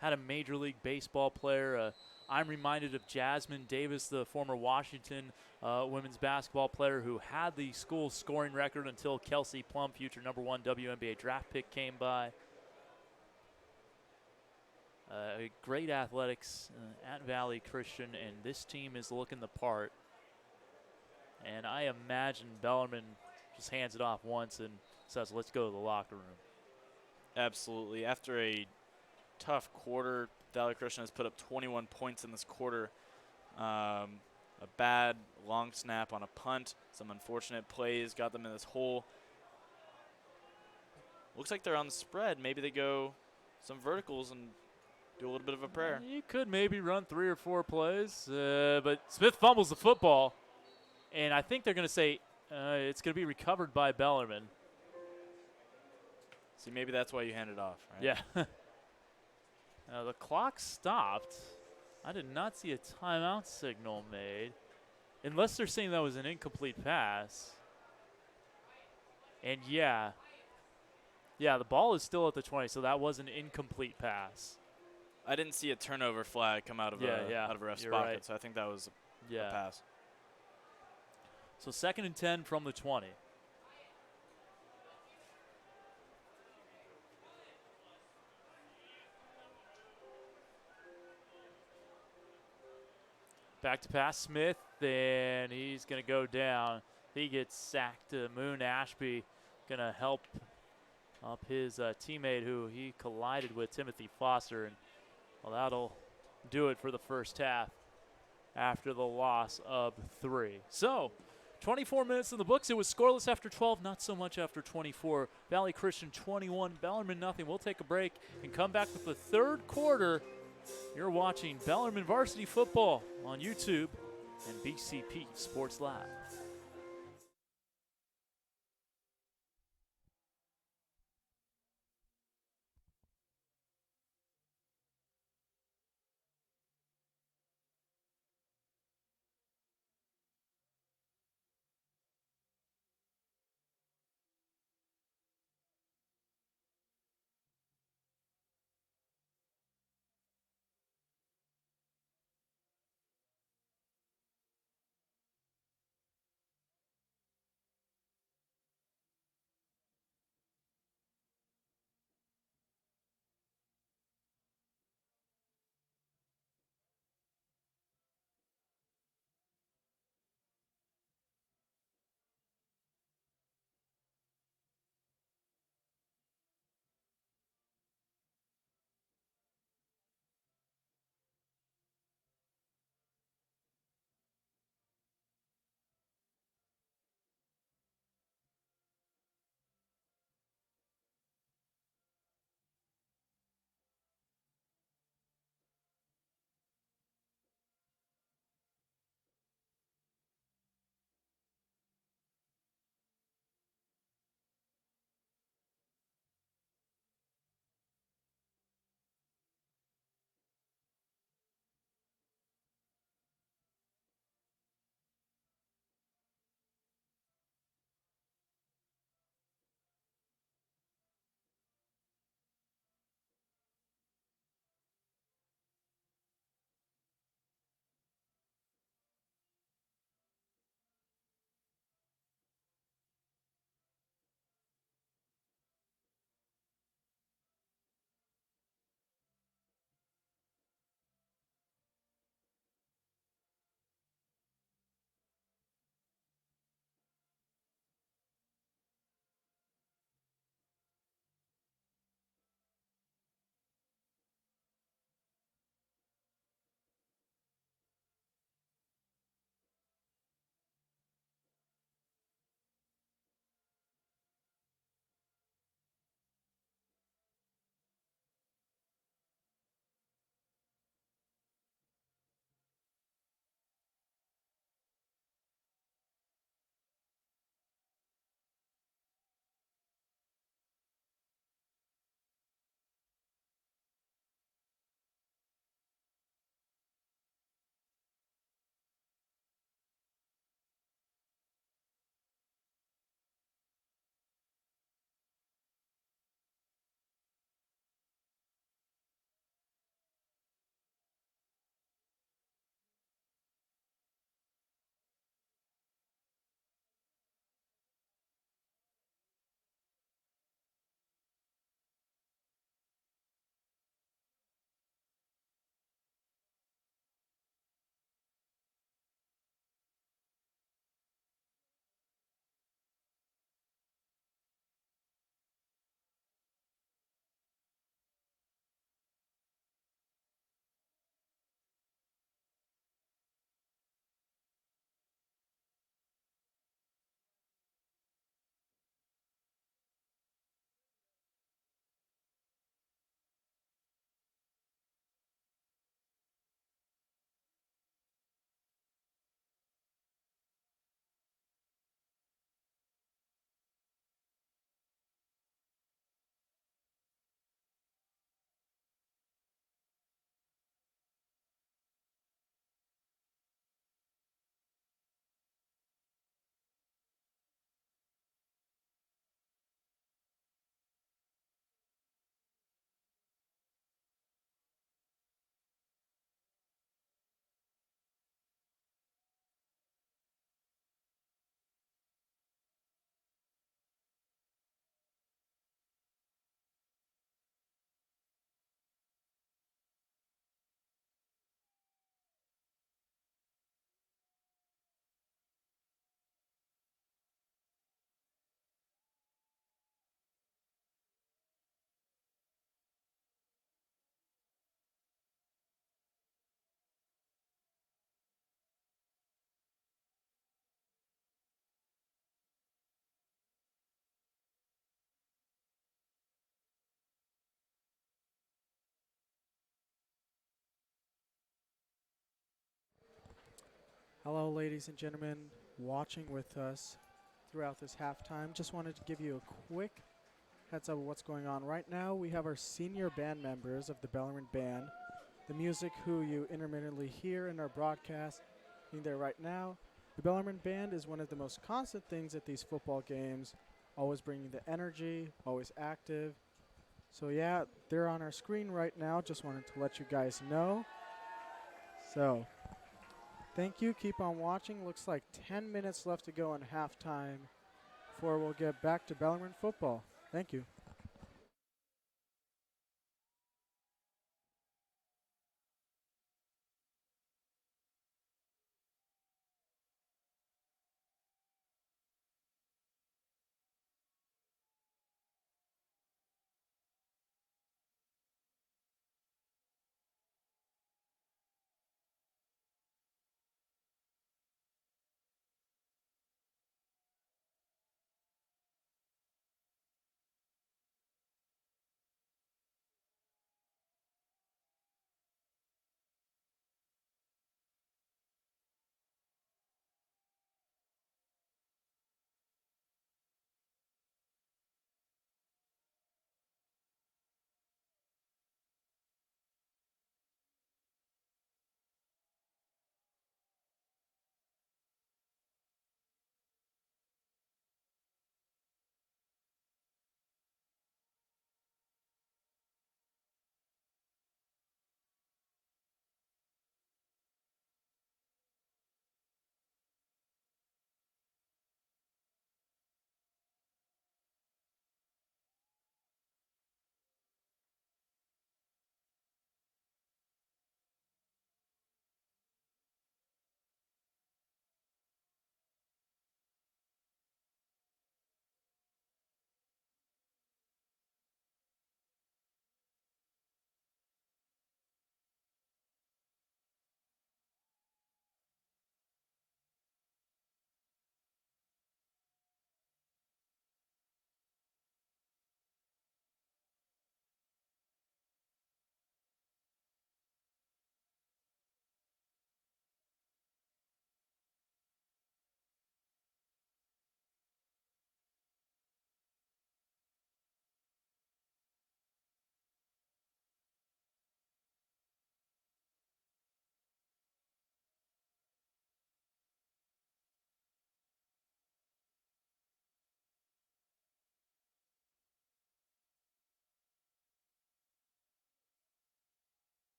S2: had a Major League Baseball player. I'm reminded of Jasmine Davis, the former Washington women's basketball player who had the school scoring record until Kelsey Plum, future #1 WNBA draft pick, came by.
S1: Great athletics at Valley Christian, and this team is looking the part. And I imagine Bellarmine just hands it off once and says, let's go to the locker room.
S2: Absolutely. After a tough quarter, Valley Christian has put up 21 points in this quarter. A bad long snap on a punt, some unfortunate plays got them in this hole. Looks like they're on the spread. Maybe they go some verticals and do a little bit of a prayer.
S1: You could maybe run 3 or 4 plays, but Smith fumbles the football, and I think they're going to say it's going to be recovered by Bellarmine.
S2: See, maybe that's why you hand it off, right?
S1: Yeah. The clock stopped. I did not see a timeout signal made, unless they're saying that was an incomplete pass. And yeah, the ball is still at the 20, so that was an incomplete pass.
S2: I didn't see a turnover flag come out of a ref's pocket, right. So I think that was a pass.
S1: So 2nd and 10 from the 20. Back to pass Smith, and he's going to go down. He gets sacked. Moon Ashby going to help up his teammate who he collided with, Timothy Foster. And well, that'll do it for the first half after the loss of 3. So 24 minutes in the books. It was scoreless after 12, not so much after 24. Valley Christian 21, Bellarmine nothing. We'll take a break and come back with the third quarter. You're watching Bellarmine Varsity Football on YouTube and BCP Sports Live.
S3: Hello, ladies and gentlemen, watching with us throughout this halftime. Just wanted to give you a quick heads up of what's going on. Right now, we have our senior band members of the Bellarmine Band, the music who you intermittently hear in our broadcast, being there right now. The Bellarmine Band is one of the most constant things at these football games, always bringing the energy, always active. So yeah, they're on our screen right now. Just wanted to let you guys know. So thank you. Keep on watching. Looks like 10 minutes left to go in halftime before we'll get back to Bellarmine football. Thank you.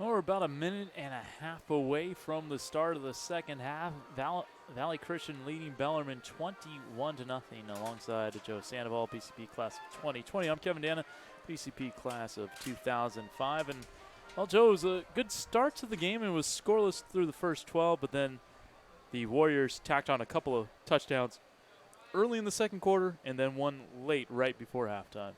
S1: Well, we're about a minute and a half away from the start of the second half. Valley Christian leading Bellarmine 21-0 alongside Joe Sandoval, BCP class of 2020. I'm Kevin Dana, BCP class of 2005. And, well, Joe, it was a good start to the game. It was scoreless through the first 12, but then the Warriors tacked on a couple of touchdowns early in the second quarter and then one late right before halftime.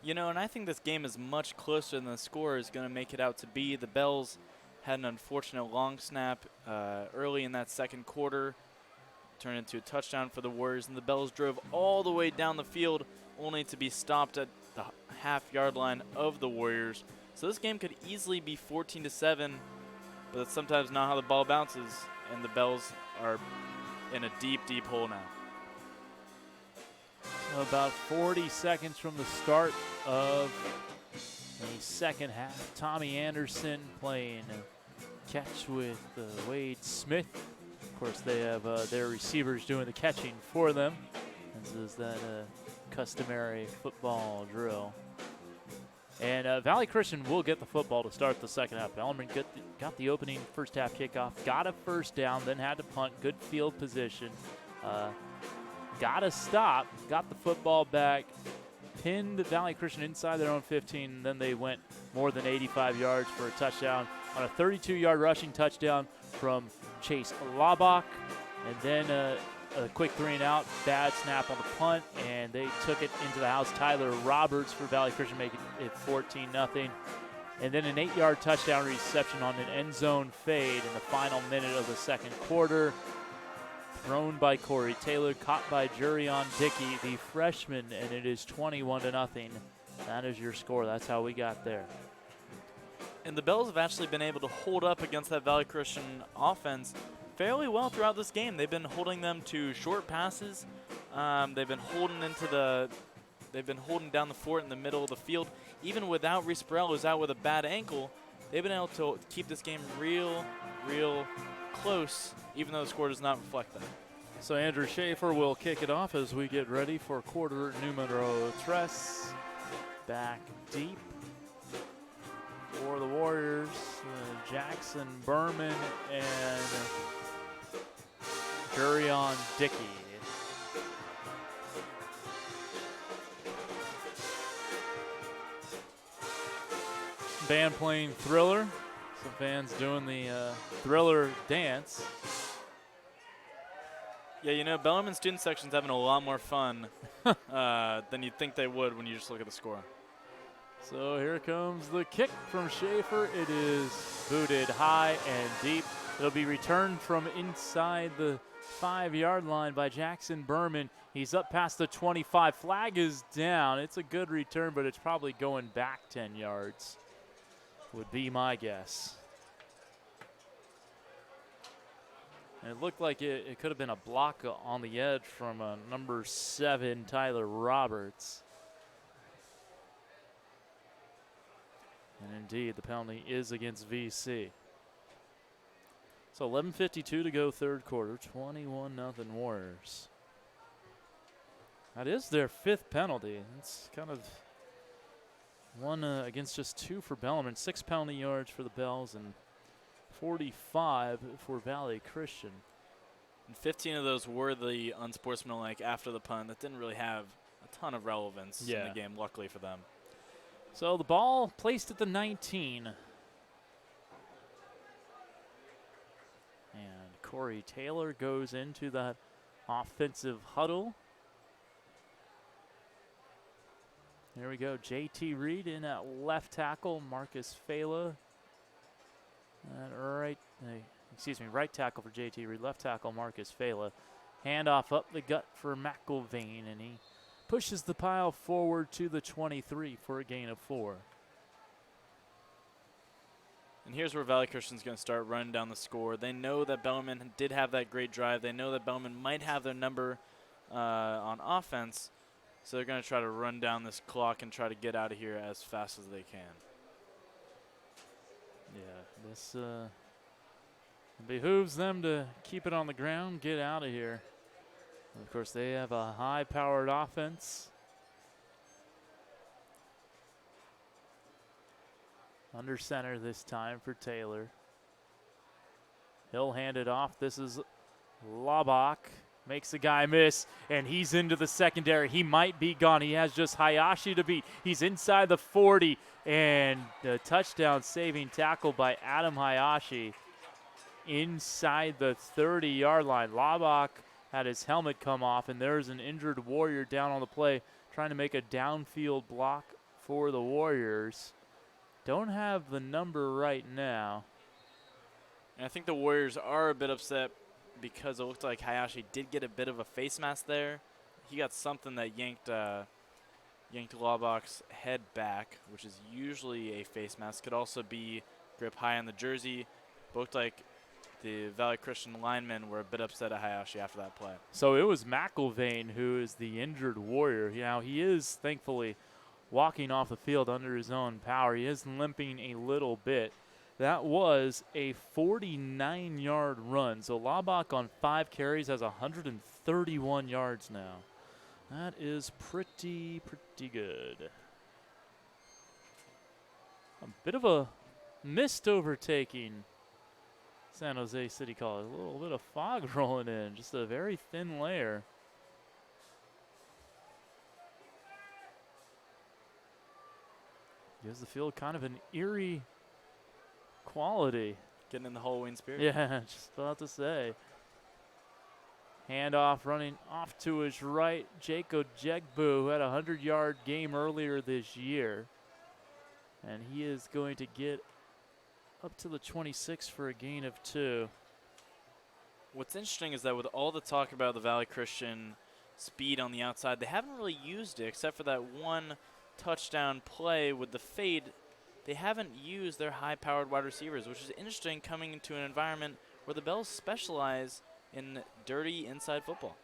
S2: You know, and I think this game is much closer than the score is going to make it out to be. The Bells had an unfortunate long snap early in that second quarter, turned into a touchdown for the Warriors, and the Bells drove all the way down the field only to be stopped at the half-yard line of the Warriors. So this game could easily be 14-7, but that's sometimes not how the ball bounces, and the Bells are in a deep, deep hole now.
S1: About 40 seconds from the start of the second half. Tommy Anderson playing catch with Wade Smith. Of course, they have their receivers doing the catching for them. This is that customary football drill. And Valley Christian will get the football to start the second half. Bellarmine got the opening first half kickoff, got a first down, then had to punt. Good field position. Got to stop, got the football back, pinned Valley Christian inside their own 15, and then they went more than 85 yards for a touchdown on a 32-yard rushing touchdown from Chase Labach. And then a quick 3-and-out, bad snap on the punt, and they took it into the house. Tyler Roberts for Valley Christian making it 14-0. And then an 8-yard touchdown reception on an end zone fade in the final minute of the second quarter. Thrown by Corey Taylor, caught by Jurion Dickey, the freshman, and it is 21-0. That is your score. That's how we got there.
S2: And the Bells have actually been able to hold up against that Valley Christian offense fairly well throughout this game. They've been holding them to short passes. They've been holding down the fort in the middle of the field. Even without Reese Burrell, who's out with a bad ankle, they've been able to keep this game real close, even though the score does not reflect that.
S1: So Andrew Schaefer will kick it off as we get ready for quarter numero tres. Back deep for the Warriors, Jackson Berman and Jurion Dickey. Band playing Thriller. Some fans doing the Thriller dance.
S2: Yeah, you know, Bellarmine student section's having a lot more fun than you'd think they would when you just look at the score.
S1: So here comes the kick from Schaefer. It is booted high and deep. It'll be returned from inside the 5-yard line by Jackson Berman. He's up past the 25. Flag is down. It's a good return, but it's probably going back 10 yards. Would be my guess. And it looked like it could have been a block on the edge from number 7, Tyler Roberts. And indeed, the penalty is against VC. So 11:52 to go third quarter, 21-0 Warriors. That is their 5th penalty. It's kind of one against just 2 for Bellarmine. 6 penalty yards for the Bells and 45 for Valley Christian.
S2: And 15 of those were the unsportsmanlike after the punt. That didn't really have a ton of relevance in the game, luckily for them.
S1: So the ball placed at the 19. And Corey Taylor goes into that offensive huddle. There we go. J.T. Reed in at left tackle. Marcus Fela. Right tackle for J.T. Reed. Left tackle Marcus Fela. Handoff up the gut for McIlvain, and he pushes the pile forward to the 23 for a gain of 4.
S2: And here's where Valley Christian's going to start running down the score. They know that Bellarmine did have that great drive. They know that Bellarmine might have their number on offense. So they're going to try to run down this clock and try to get out of here as fast as they can.
S1: Yeah, this behooves them to keep it on the ground, get out of here. And of course, they have a high-powered offense. Under center this time for Taylor. He'll hand it off. This is Labak. Makes the guy miss, and he's into the secondary. He might be gone. He has just Hayashi to beat. He's inside the 40, and the touchdown saving tackle by Adam Hayashi inside the 30-yard line. Labak had his helmet come off, and there's an injured Warrior down on the play trying to make a downfield block for the Warriors. Don't have the number right now.
S2: And I think the Warriors are a bit upset because it looked like Hayashi did get a bit of a face mask there. He got something that yanked Labak's head back, which is usually a face mask. Could also be grip high on the jersey. Looked like the Valley Christian linemen were a bit upset at Hayashi after that play.
S1: So it was McIlvain who is the injured Warrior. Now he is thankfully walking off the field under his own power. He is limping a little bit. That was a 49-yard run. So Labak on 5 carries has 131 yards now. That is pretty good. A bit of a mist overtaking San Jose City College. A little bit of fog rolling in. Just a very thin layer. Gives the field kind of an eerie quality.
S2: Getting in the Halloween spirit.
S1: Yeah, just about to say. Handoff running off to his right. Jacob Jegbu, who had a 100-yard game earlier this year. And he is going to get up to the 26 for a gain of 2.
S2: What's interesting is that with all the talk about the Valley Christian speed on the outside, they haven't really used it except for that one touchdown play with the fade. They haven't used their high-powered wide receivers, which is interesting coming into an environment where the Bells specialize in dirty inside football.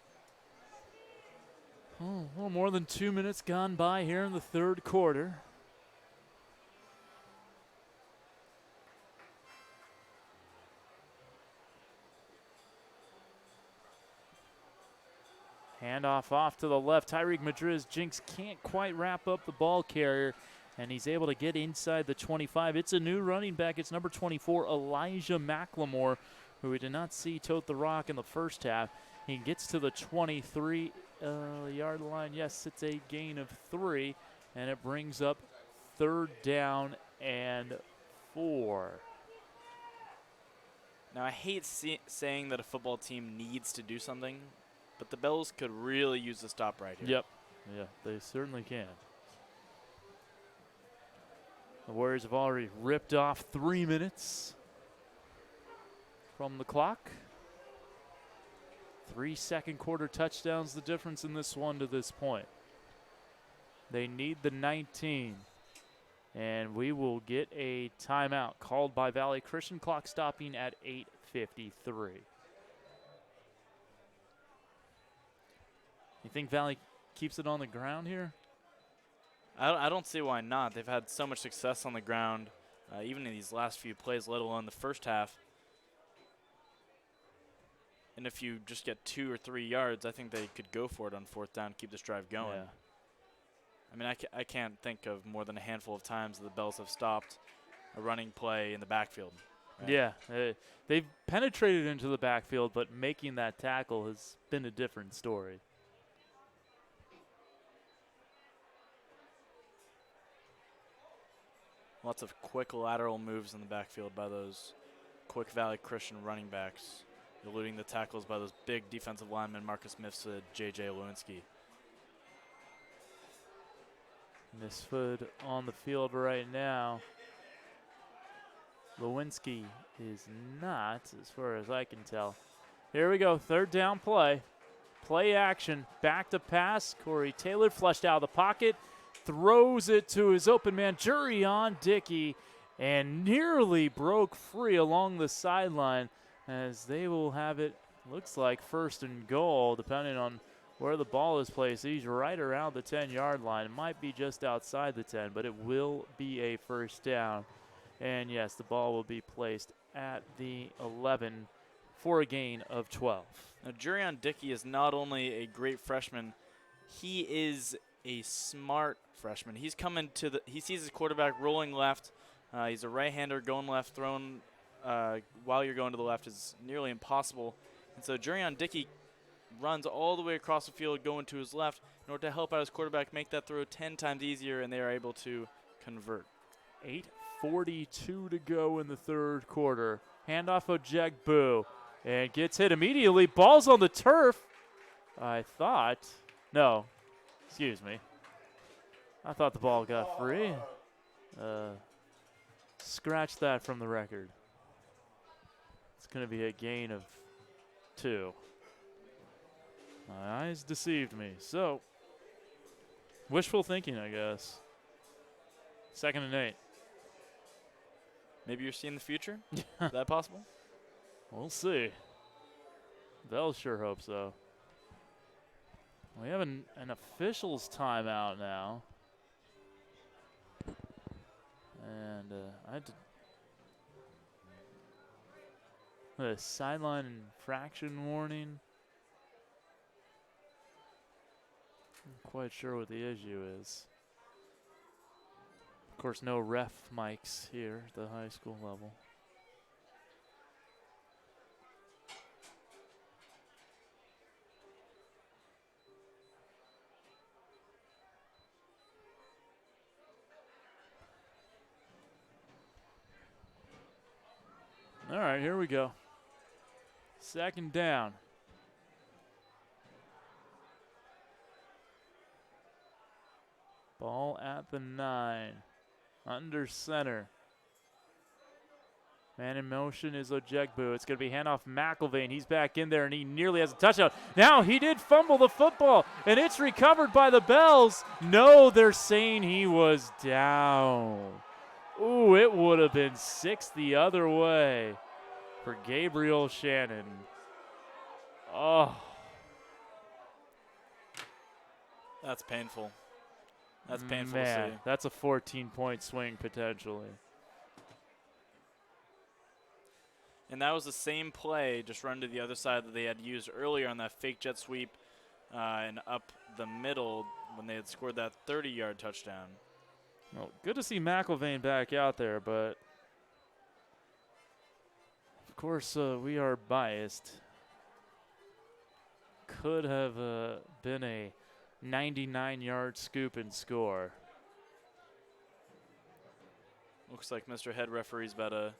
S1: Oh, a little more than 2 minutes gone by here in the third quarter. Handoff off to the left. Tyreek Madriz Jinx can't quite wrap up the ball carrier, and he's able to get inside the 25. It's a new running back. It's number 24, Elijah McLemore, who we did not see tote the rock in the first half. He gets to the 23-yard line. Yes, it's a gain of 3, and it brings up 3rd down and 4.
S2: Now, I hate saying that a football team needs to do something, but the Bells could really use a stop right here.
S1: Yep. Yeah, they certainly can. The Warriors have already ripped off 3 minutes from the clock. 3 second quarter touchdowns, the difference in this one to this point. They need the 19. And we will get a timeout called by Valley Christian, clock stopping at 8:53. You think Valley keeps it on the ground here?
S2: I don't see why not. They've had so much success on the ground, even in these last few plays, let alone the first half. And if you just get 2 or 3 yards, I think they could go for it on 4th down, keep this drive going.
S1: Yeah.
S2: I mean, I can't think of more than a handful of times that the Bells have stopped a running play in the backfield. Right?
S1: Yeah, they've penetrated into the backfield, but making that tackle has been a different story.
S2: Lots of quick lateral moves in the backfield by those quick Valley Christian running backs, eluding the tackles by those big defensive linemen, Marcus Mifsud, J.J. Lewinsky.
S1: Misford on the field right now. Lewinsky is not, as far as I can tell. Here we go, 3rd down play. Play action, back to pass. Corey Taylor flushed out of the pocket, throws it to his open man, Jurion Dickey, and nearly broke free along the sideline as they will have it, looks like 1st and goal, depending on where the ball is placed. He's right around the 10-yard line. It might be just outside the 10, but it will be a 1st down. And yes, the ball will be placed at the 11 for a gain of 12.
S2: Now, Jurion Dickey is not only a great freshman, he is a smart freshman. He's coming to he sees his quarterback rolling left, He's a right-hander going left, throwing while you're going to the left is nearly impossible. And so Jurion Dickey runs all the way across the field going to his left in order to help out his quarterback make that throw 10 times easier, and they are able to convert.
S1: 8:42 to go in the third quarter. Handoff Ojegbu, and gets hit immediately. Ball's on the turf. I thought, no, excuse me. I thought the ball got free. Scratch that from the record. It's going to be a gain of 2. My eyes deceived me. So, wishful thinking, I guess. 2nd and 8.
S2: Maybe you're seeing the future? Is that possible?
S1: We'll see. They'll sure hope so. We have an official's timeout now. And I had to. A sideline infraction warning. I'm quite sure what the issue is. Of course, no ref mics here at the high school level. All right, here we go. 2nd down. Ball at the 9. Under center. Man in motion is Ojegbu. It's going to be handoff McIlvain. He's back in there, and he nearly has a touchdown. Now he did fumble the football, and it's recovered by the Bells. No, they're saying he was down. Ooh, it would have been 6 the other way for Gabriel Shannon. Oh.
S2: That's painful. That's painful
S1: Man,
S2: to see.
S1: that's a 14-point swing potentially.
S2: And that was the same play, just run to the other side that they had used earlier on that fake jet sweep and up the middle when they had scored that 30-yard touchdown.
S1: Well, good to see McIlvain back out there, but of course we are biased. Could have been a 99-yard scoop and score.
S2: Looks like Mr. Head Referee's about to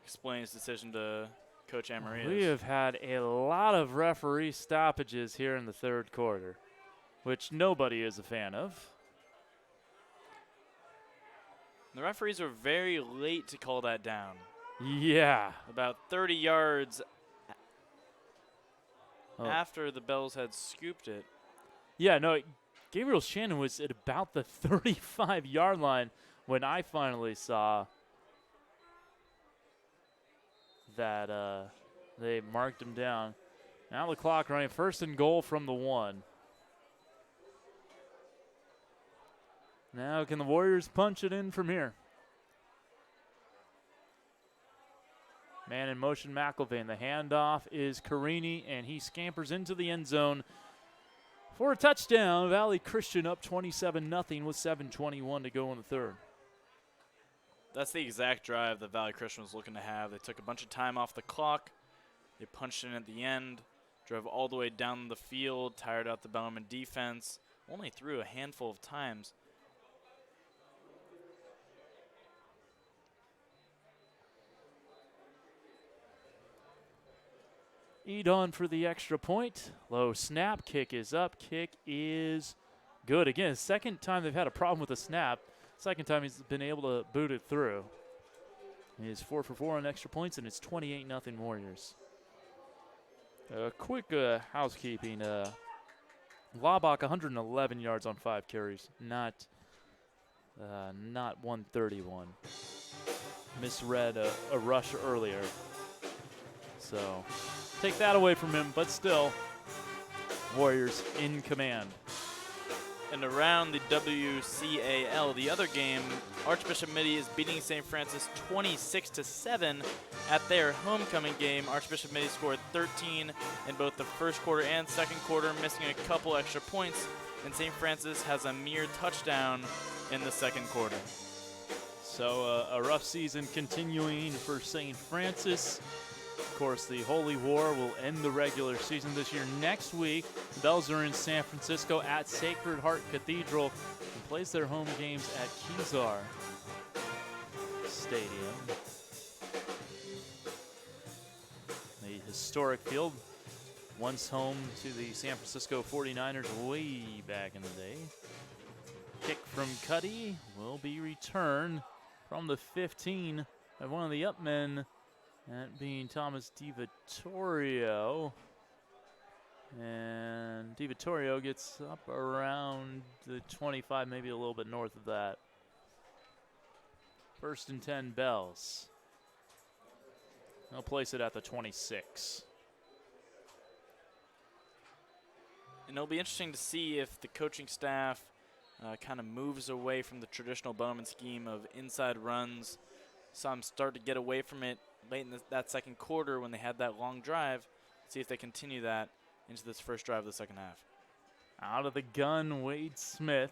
S2: explain his decision to Coach Amarias.
S1: We have had a lot of referee stoppages here in the third quarter, which nobody is a fan of.
S2: The referees were very late to call that down.
S1: Yeah.
S2: About 30 yards
S1: Oh.
S2: after the Bells had scooped it.
S1: Yeah, no, Gabriel Shannon was at about the 35-yard line when I finally saw that they marked him down. Now the clock running, 1st and goal from the 1. Now can the Warriors punch it in from here? Man in motion, McIlvain. The handoff is Carini, and he scampers into the end zone for a touchdown. Valley Christian up 27-0 with 7:21 to go in the third.
S2: That's the exact drive that Valley Christian was looking to have. They took a bunch of time off the clock. They punched in at the end, drove all the way down the field, tired out the Bellarmine defense, only threw a handful of times.
S1: Edon for the extra point. Low snap. Kick is up. Kick is good. Again, 2nd time they've had a problem with the snap. 2nd time he's been able to boot it through. He's 4 for 4 on extra points, and it's 28-0 Warriors. Quick housekeeping. Laubach 111 yards on 5 carries. Not 131. Misread a rush earlier. So take that away from him, but still, Warriors in command.
S2: And around the WCAL, the other game, Archbishop Mitty is beating St. Francis 26-7 at their homecoming game. Archbishop Mitty scored 13 in both the first quarter and second quarter, missing a couple extra points, and St. Francis has a mere touchdown in the second quarter.
S1: So a rough season continuing for St. Francis. Of course, the Holy War will end the regular season this year. Next week, the Bells are in San Francisco at Sacred Heart Cathedral and plays their home games at Kezar Stadium. The historic field, once home to the San Francisco 49ers way back in the day. Kick from Cuddy will be returned from the 15 by one of the up men, that being Thomas DiVittorio. And DiVittorio gets up around the 25, maybe a little bit north of that. 1st and 10 Bells. They'll place it at the 26.
S2: And it'll be interesting to see if the coaching staff kind of moves away from the traditional Bellarmine scheme of inside runs. Saw them start to get away from it late in that second quarter when they had that long drive. See if they continue that into this first drive of the second half.
S1: Out of the gun, Wade Smith.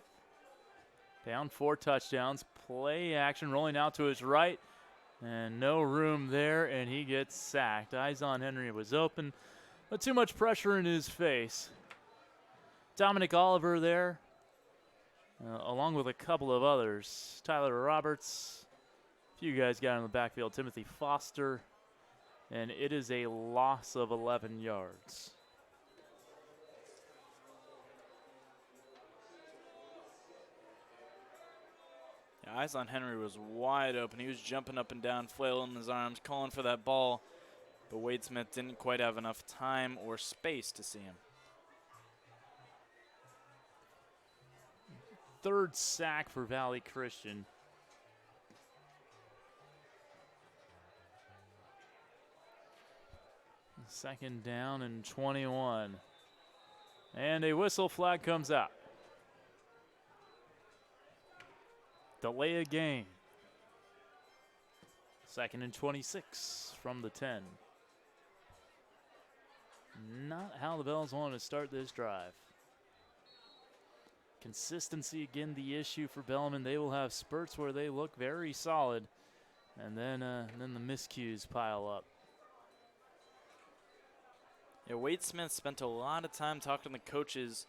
S1: Down 4 touchdowns. Play action rolling out to his right. And no room there, and he gets sacked. Izon Henry was open, but too much pressure in his face. Dominic Oliver there, along with a couple of others. Tyler Roberts, a few guys got in the backfield. Timothy Foster, and it is a loss of 11 yards.
S2: Yeah, Izon Henry was wide open. He was jumping up and down, flailing his arms, calling for that ball, but Wade Smith didn't quite have enough time or space to see him.
S1: 3rd sack for Valley Christian. Second down and 21. And a whistle flag comes out. Delay a game. 2nd and 26 from the 10. Not how the Bells want to start this drive. Consistency again the issue for Bellarmine. They will have spurts where they look very solid, and then the miscues pile up.
S2: Yeah, Wade Smith spent a lot of time talking to the coaches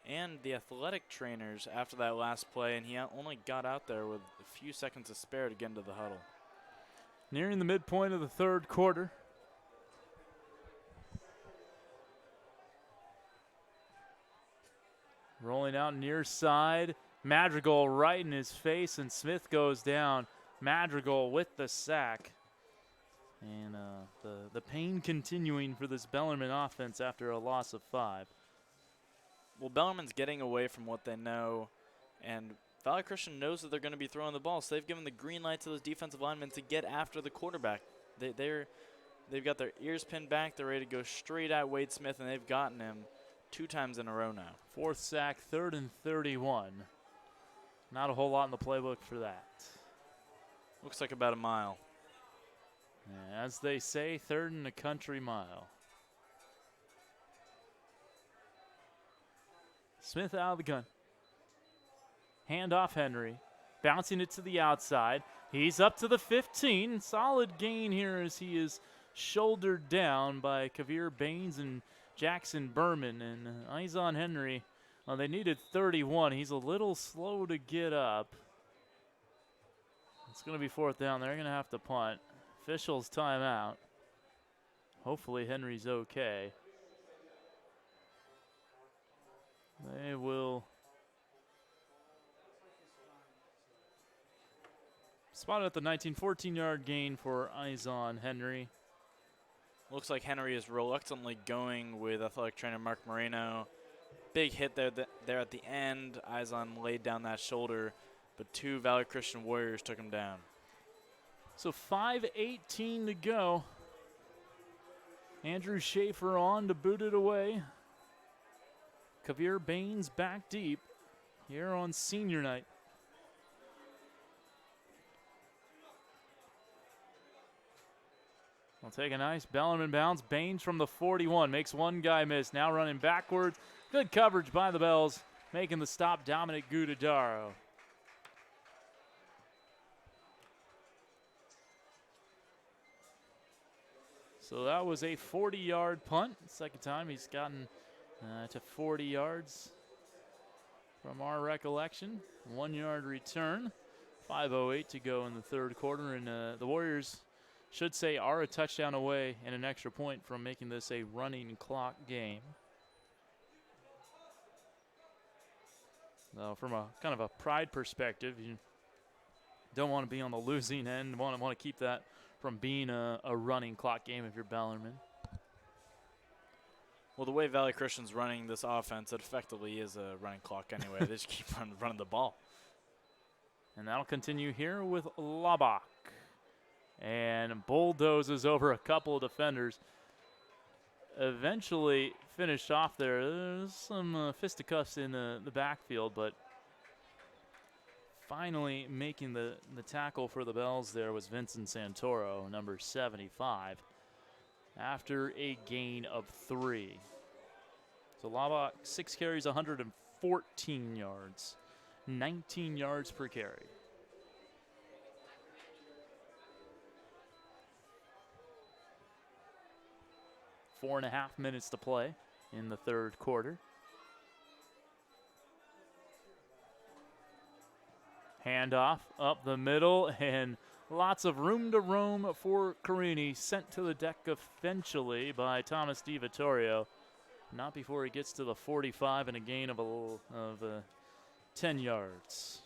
S2: and the athletic trainers after that last play, and he only got out there with a few seconds to spare to get into the huddle.
S1: Nearing the midpoint of the 3rd quarter. Rolling out near side. Madrigal right in his face, and Smith goes down. Madrigal with the sack. And the pain continuing for this Bellarmine offense after a loss of 5.
S2: Well, Bellarmine's getting away from what they know, and Valley Christian knows that they're going to be throwing the ball, so they've given the green light to those defensive linemen to get after the quarterback. They've got their ears pinned back. They're ready to go straight at Wade Smith, and they've gotten him 2 times in a row now.
S1: 4th sack, 3rd and 31. Not a whole lot in the playbook for that.
S2: Looks like about a mile.
S1: As they say, 3rd and a country mile. Smith out of the gun. Hand off Henry. Bouncing it to the outside. He's up to the 15. Solid gain here as he is shouldered down by Kavir Baines and Jackson Berman. And Izon Henry, well, they needed 31. He's a little slow to get up. It's going to be 4th down. They're going to have to punt. Officials timeout. Hopefully Henry's okay. They will spot at the 14-yard gain for Izon Henry.
S2: Looks like Henry is reluctantly going with athletic trainer Mark Moreno. Big hit there at the end. Izon laid down that shoulder, but 2 Valley Christian Warriors took him down.
S1: So 5:18 to go. Andrew Schaefer on to boot it away. Kavir Baines back deep here on senior night. We'll take a nice Bellarmine bounce. Baines from the 41 makes one guy miss. Now running backwards. Good coverage by the Bells. Making the stop, Dominic Gudadaro. So that was a 40-yard punt. Second time he's gotten to 40 yards from our recollection. 1-yard return. 5:08 to go in the third quarter, and the Warriors should say are a touchdown away and an extra point from making this a running clock game. Now, from a kind of a pride perspective, you don't want to be on the losing end. Want to keep that from being a running clock game if you're Bellarmine.
S2: Well, the way Valley Christian's running this offense, it effectively is a running clock anyway. They just keep running the ball.
S1: And that'll continue here with Labak. And bulldozes over a couple of defenders. Eventually finished off there. There's some fisticuffs in the backfield, but finally making the tackle for the Bells there was Vincent Santoro, number 75, after a gain of 3. So Labak, 6 carries, 114 yards, 19 yards per carry. Four and a half minutes to play in the third quarter. Handoff up the middle, and lots of room to roam for Carini. Sent to the deck eventually by Thomas DiVittorio. Not before he gets to the 45 and a gain of 10 yards.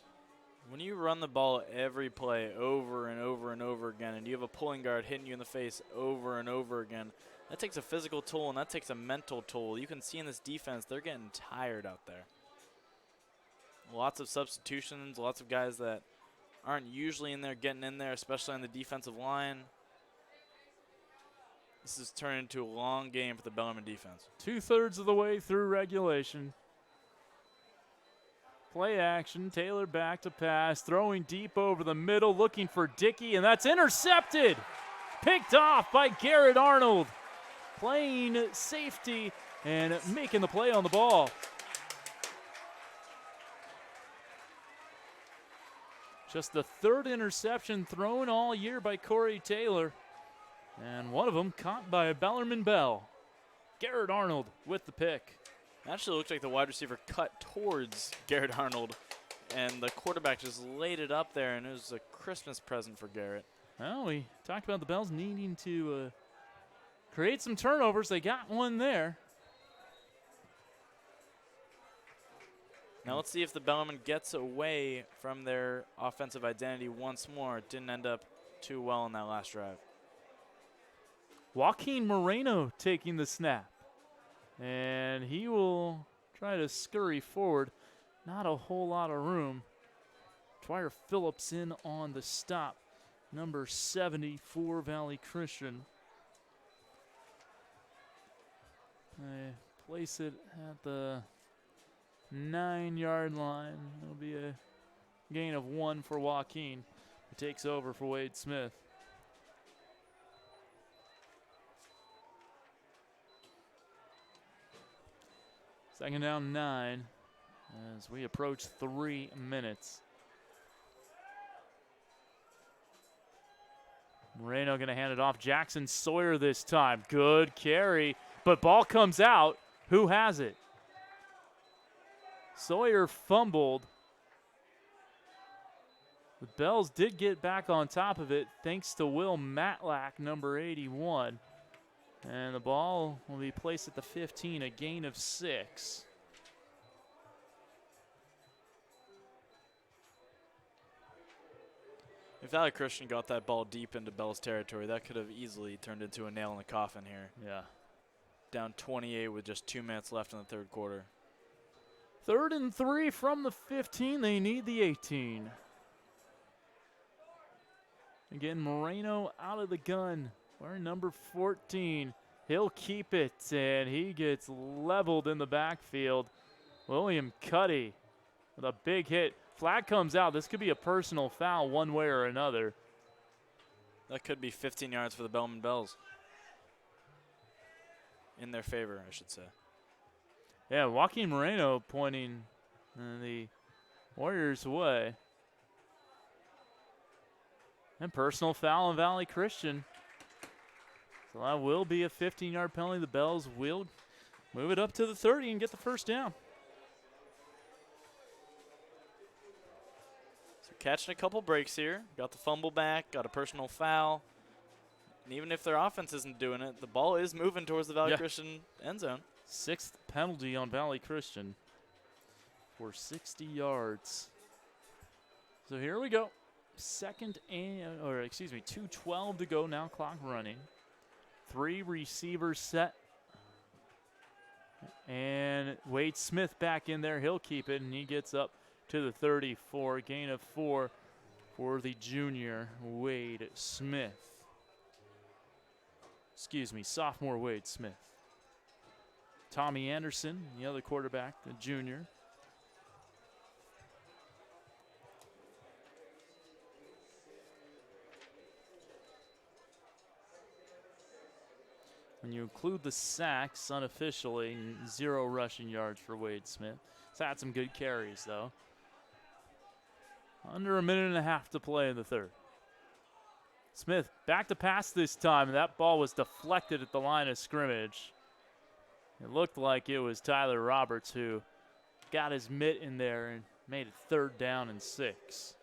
S2: When you run the ball every play over and over and over again, and you have a pulling guard hitting you in the face over and over again, that takes a physical toll and that takes a mental toll. You can see in this defense, they're getting tired out there. Lots of substitutions, lots of guys that aren't usually in there getting in there, especially on the defensive line. This is turning into a long game for the Bellarmine defense.
S1: 2/3 of the way through regulation. Play action, Taylor back to pass, throwing deep over the middle, looking for Dickey, and that's intercepted. Picked off by Garrett Arnold. Playing safety and making the play on the ball. Just the 3rd interception thrown all year by Corey Taylor. And one of them caught by a Bellarmine Bell. Garrett Arnold with the pick.
S2: Actually looked like the wide receiver cut towards Garrett Arnold, and the quarterback just laid it up there, and it was a Christmas present for Garrett.
S1: Well, we talked about the Bells needing to create some turnovers. They got one there.
S2: Now let's see if the Bellarmine gets away from their offensive identity once more. It didn't end up too well in that last drive.
S1: Joaquin Moreno taking the snap. And he will try to scurry forward. Not a whole lot of room. Dwyer Phillips in on the stop. Number 70 for Valley Christian. They place it at the 9-yard line. It'll be a gain of 1 for Joaquin. He takes over for Wade Smith. Second down 9 as we approach 3 minutes. Moreno going to hand it off. Jackson Sawyer this time. Good carry, but ball comes out. Who has it? Sawyer fumbled. The Bells did get back on top of it thanks to Will Matlack, number 81. And the ball will be placed at the 15, a gain of 6.
S2: If Valley Christian got that ball deep into Bell's territory, that could have easily turned into a nail in the coffin here.
S1: Yeah.
S2: Down 28 with just 2 minutes left in the third quarter.
S1: 3rd and 3 from the 15. They need the 18. Again, Moreno out of the gun. Wearing number 14. He'll keep it, and he gets leveled in the backfield. William Cuddy with a big hit. Flag comes out. This could be a personal foul one way or another.
S2: That could be 15 yards for the Bellarmine Bells. In their favor, I should say.
S1: Yeah, Joaquin Moreno pointing the Warriors' way. And personal foul on Valley Christian. So that will be a 15-yard penalty. The Bells will move it up to the 30 and get the first down.
S2: So catching a couple breaks here. Got the fumble back, got a personal foul. And even if their offense isn't doing it, the ball is moving towards the Valley Christian end zone.
S1: 6th penalty on Valley Christian for 60 yards. So here we go. 2:12 to go now, clock running. 3 receivers set. And Wade Smith back in there. He'll keep it, and he gets up to the 34. Gain of 4 for the junior Wade Smith. Sophomore Wade Smith. Tommy Anderson, the other quarterback, the junior. When you include the sacks unofficially, 0 rushing yards for Wade Smith. He's had some good carries, though. Under a minute and a half to play in the third. Smith back to pass this time, and that ball was deflected at the line of scrimmage. It looked like it was Tyler Roberts who got his mitt in there and made it 3rd down and 6.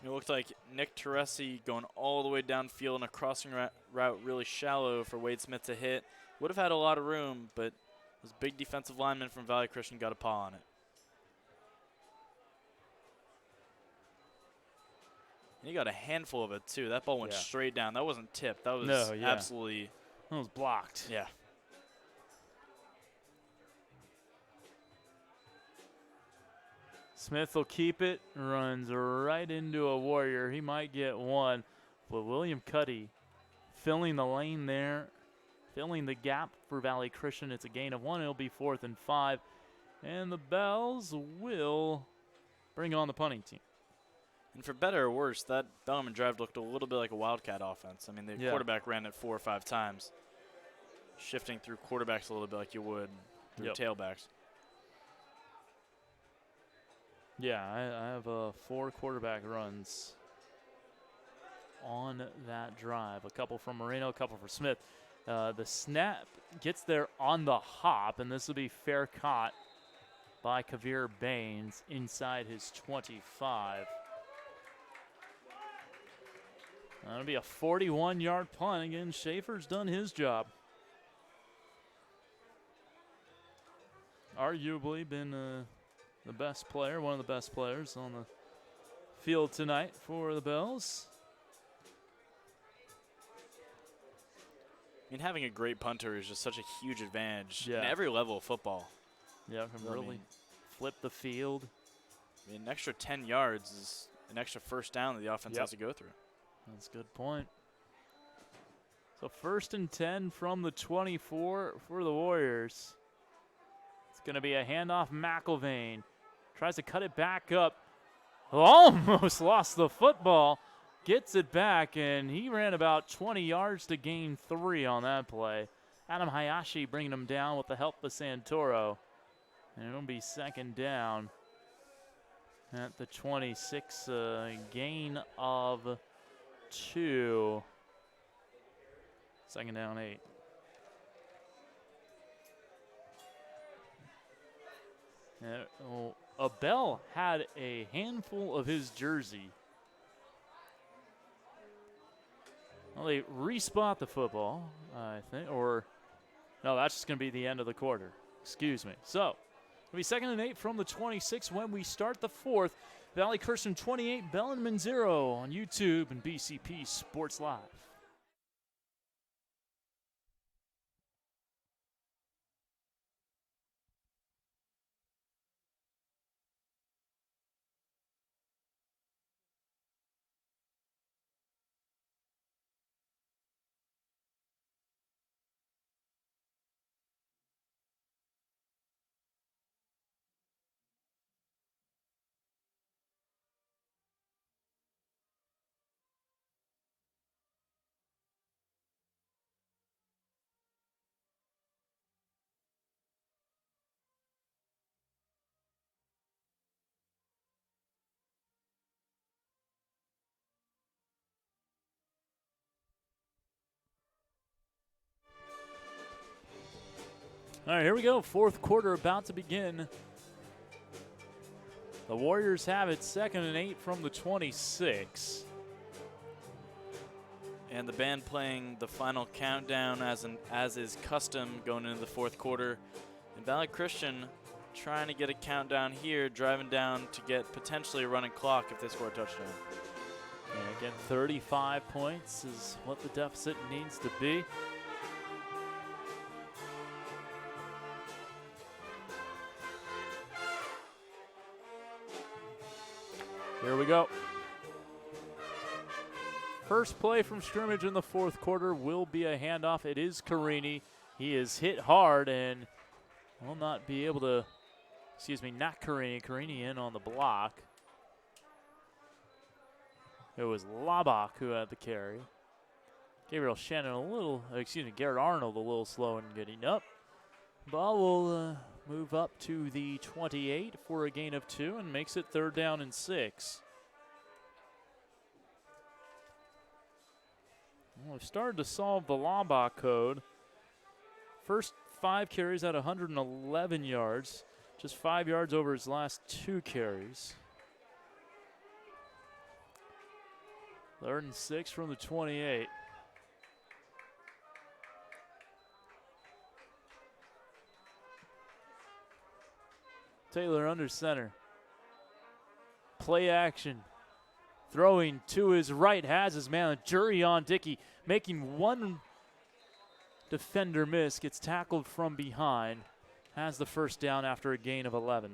S2: It looked like Nick Teresi going all the way downfield and a crossing route really shallow for Wade Smith to hit. Would have had a lot of room, but this big defensive lineman from Valley Christian got a paw on it. And he got a handful of it, too. That ball went straight down. That wasn't tipped. That was absolutely...
S1: That was blocked.
S2: Yeah.
S1: Smith will keep it, runs right into a Warrior. He might get one, but William Cuddy filling the lane there, filling the gap for Valley Christian. It's a gain of 1. It'll be 4th and 5, and the Bells will bring on the punting team.
S2: And for better or worse, that Bellarmine drive looked a little bit like a Wildcat offense. I mean, the quarterback ran it 4 or 5 times, shifting through quarterbacks a little bit like you would through tailbacks.
S1: Yeah, I have 4 quarterback runs on that drive. A couple from Moreno, a couple for Smith. The snap gets there on the hop, and this will be fair caught by Kavir Baines inside his 25. That'll be a 41-yard punt. Again, Schaefer's done his job. Arguably been the best player, one of the best players on the field tonight for the Bells.
S2: I mean, having a great punter is just such a huge advantage in
S1: Yeah.
S2: every level of football.
S1: Yeah, can really flip the field.
S2: I mean, an extra 10 yards is an extra first down that the offense has to go through.
S1: That's a good point. So 1st and 10 from the 24 for the Warriors. It's going to be a handoff. McIlvain tries to cut it back up. Almost lost the football. Gets it back, and he ran about 20 yards to gain 3 on that play. Adam Hayashi bringing him down with the help of Santoro. And it'll be 2nd down at the 26, gain of 2. 2nd down, 8. Abel had a handful of his jersey. Well, they respot the football, I think, or no, that's just going to be the end of the quarter. Excuse me. So it'll be 2nd and 8 from the 26 when we start the 4th. Valley Christian 28, Bellarmine 0 on YouTube and BCP Sports Live. All right, here we go. Fourth quarter about to begin. The Warriors have it 2nd and 8 from the 26.
S2: And the band playing the final countdown as is custom going into the fourth quarter. And Valley Christian trying to get a countdown here, driving down to get potentially a running clock if they score a touchdown.
S1: And again, 35 points is what the deficit needs to be. Here we go. First play from scrimmage in the fourth quarter will be a handoff. It is Carini. He is hit hard and will not be able to, not Carini. Carini in on the block. It was Labach who had the carry. Gabriel Shannon Garrett Arnold a little slow in getting up. Ball will move up to the 28 for a gain of 2 and makes it 3rd down and 6. Well, we've started to solve the Labach code. First 5 carries at 111 yards, just 5 yards over his last 2 carries. 3rd and 6 from the 28. Taylor under center. Play action. Throwing to his right, has his man, Jurion Dickey, making one defender miss, gets tackled from behind, has the first down after a gain of 11.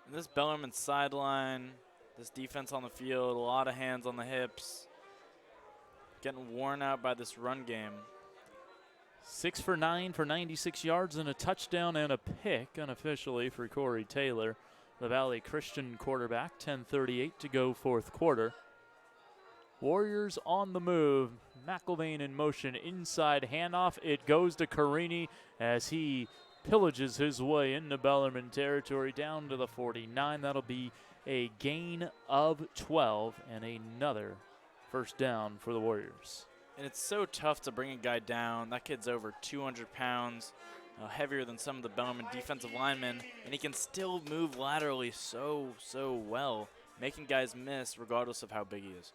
S2: And this Bellarmine sideline, this defense on the field, a lot of hands on the hips, getting worn out by this run game.
S1: 6 for 9 for 96 yards and a touchdown and a pick unofficially for Corey Taylor, the Valley Christian quarterback. 10:38 to go fourth quarter. Warriors on the move. McElvain in motion inside handoff. It goes to Carini as he pillages his way into Bellarmine territory down to the 49. That'll be a gain of 12 and another first down for the Warriors.
S2: And it's so tough to bring a guy down. That kid's over 200 pounds, heavier than some of the Bellarmine defensive linemen, and he can still move laterally so well, making guys miss regardless of how big he is.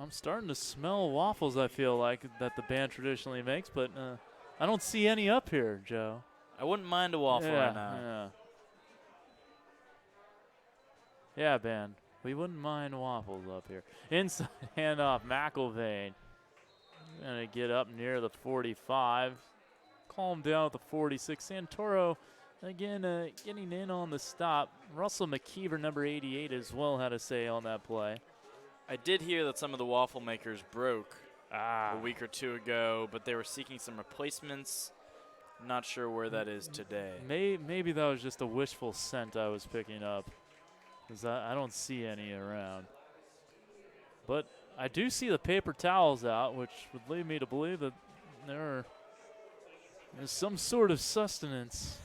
S1: I'm starting to smell waffles, I feel like, that the band traditionally makes, but I don't see any up here, Joe.
S2: I wouldn't mind a waffle right now.
S1: Yeah, band. We wouldn't mind waffles up here. Inside handoff, McElvain. Gonna get up near the 45. Calm down at the 46. Santoro, again, getting in on the stop. Russell McKeever, number 88, as well, had a say on that play.
S2: I did hear that some of the waffle makers broke a week or 2 ago, but they were seeking some replacements. Not sure where that is today.
S1: Maybe that was just a wishful scent I was picking up, because I don't see any around. But I do see the paper towels out, which would lead me to believe that there's some sort of sustenance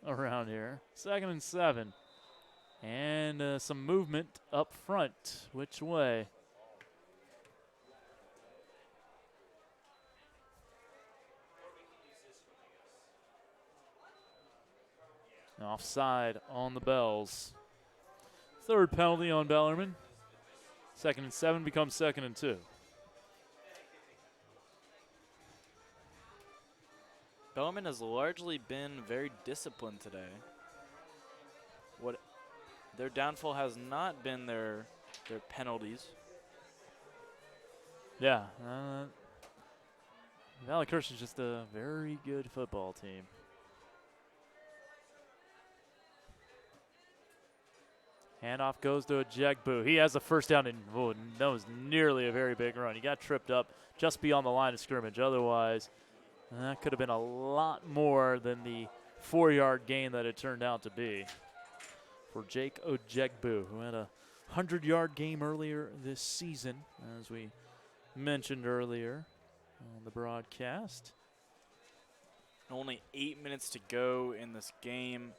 S1: around here. 2nd and 7. And some movement up front. Which way? Offside on the Bells. 3rd penalty on Bellarmine. 2nd and 7 becomes 2nd and 2.
S2: Bellarmine has largely been very disciplined today. Their downfall has not been their penalties.
S1: Yeah. Valley Christian's just a very good football team. Handoff goes to Ejegbu. He has a first down, and that was nearly a very big run. He got tripped up just beyond the line of scrimmage. Otherwise, that could have been a lot more than the 4-yard gain that it turned out to be for Jake Ejegbu, who had a 100-yard game earlier this season, as we mentioned earlier on the broadcast.
S2: Only 8 minutes to go in this game.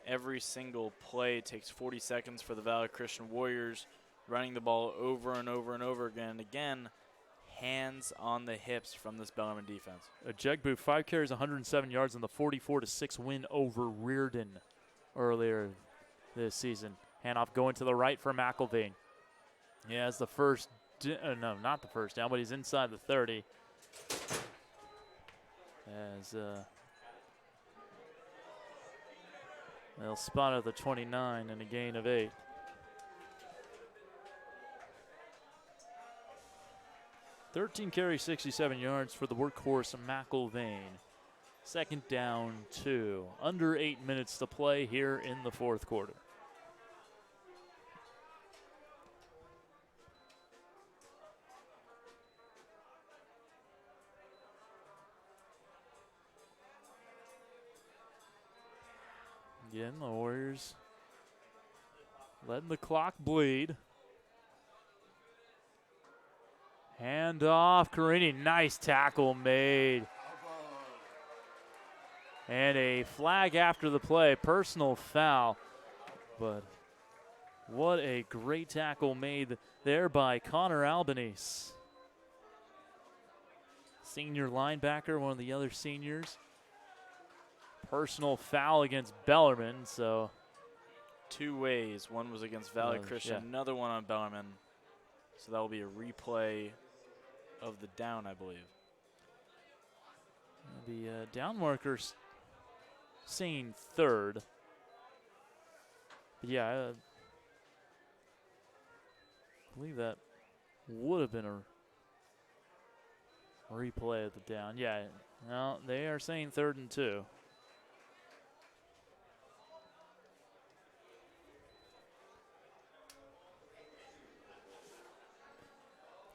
S2: every single play takes 40 seconds for the Valley Christian Warriors, running the ball over and over and over again. Again, hands on the hips from this Bellarmine defense.
S1: Jegbu, 5 carries, 107 yards in the 44-6 win over Reardon earlier this season. Handoff going to the right for McElvain. He has the first, no, not the first down, but he's inside the 30. As they'll spot at the 29 and a gain of 8. "13 carries, 67 yards for the workhorse McElvain. Second down 2. Under 8 minutes to play here in the fourth quarter. Again, the Warriors letting the clock bleed. Hand off, Carini, nice tackle made. And a flag after the play, personal foul. But what a great tackle made there by Connor Albanese. Senior linebacker, one of the other seniors. Personal foul against Bellarmine, so.
S2: 2 ways. One was against Valley Christian,
S1: yeah.
S2: Another one on Bellarmine. So that will be a replay of the down, I believe.
S1: The down markers saying third. But yeah, I believe that would have been a replay of the down. Yeah, no, they are saying 3rd and 2.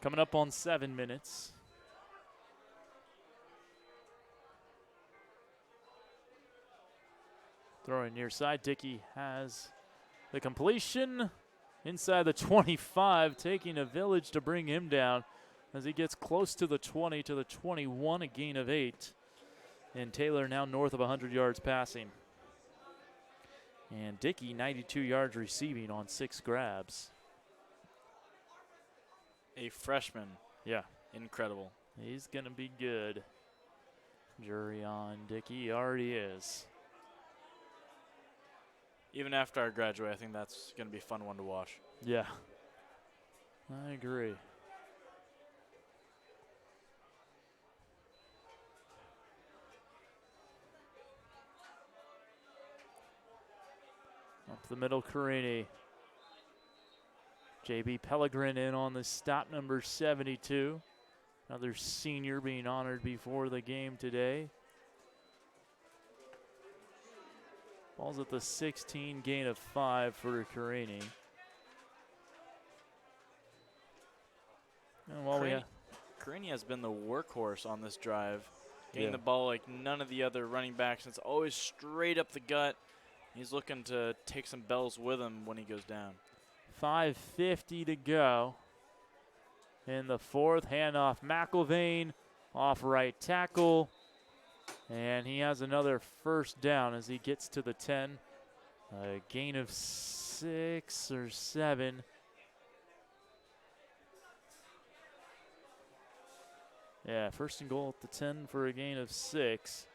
S1: Coming up on 7 minutes. Throwing near side. Dickey has the completion inside the 25, taking a village to bring him down as he gets close to the 20 to the 21, a gain of 8. And Taylor now north of 100 yards passing. And Dickey 92 yards receiving on 6 grabs.
S2: A freshman.
S1: Yeah.
S2: Incredible.
S1: He's going to be good. Jury on Dickey, he already is.
S2: Even after I graduate, I think that's going to be a fun one to watch.
S1: Yeah, I agree. Up the middle, Carini. JB Pellegrin in on the stop, number 72. Another senior being honored before the game today. Ball's at the 16, gain of 5 for Carini. And while
S2: Carini has been the workhorse on this drive, getting
S1: Yeah.
S2: the ball like none of the other running backs. It's always straight up the gut. He's looking to take some bells with him when he goes down.
S1: 5:50 to go in the fourth. Handoff McElvain off right tackle. And he has another first down as he gets to the 10. A gain of 6 or 7. Yeah, first and goal at the 10 for a gain of 6.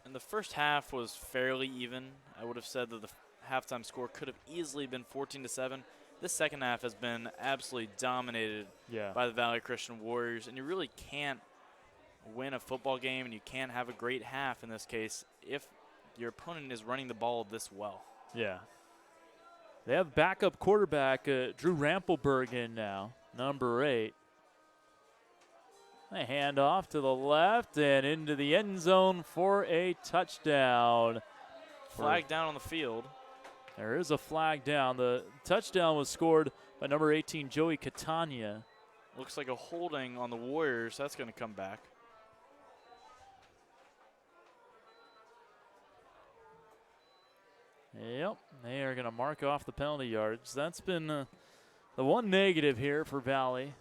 S2: And the first half was fairly even. I would have said that the halftime score could have easily been 14-7. This second half has been absolutely dominated by the Valley Christian Warriors, and you really can't win a football game and you can't have a great half in this case if your opponent is running the ball this well.
S1: Yeah. They have backup quarterback Drew Rampelberg in now, number 8. A handoff to the left and into the end zone for a touchdown.
S2: Flag down on the field.
S1: There is a flag down. The touchdown was scored by number 18, Joey Catania.
S2: Looks like a holding on the Warriors. That's going to come back.
S1: Yep, they are going to mark off the penalty yards. That's been the one negative here for Valley.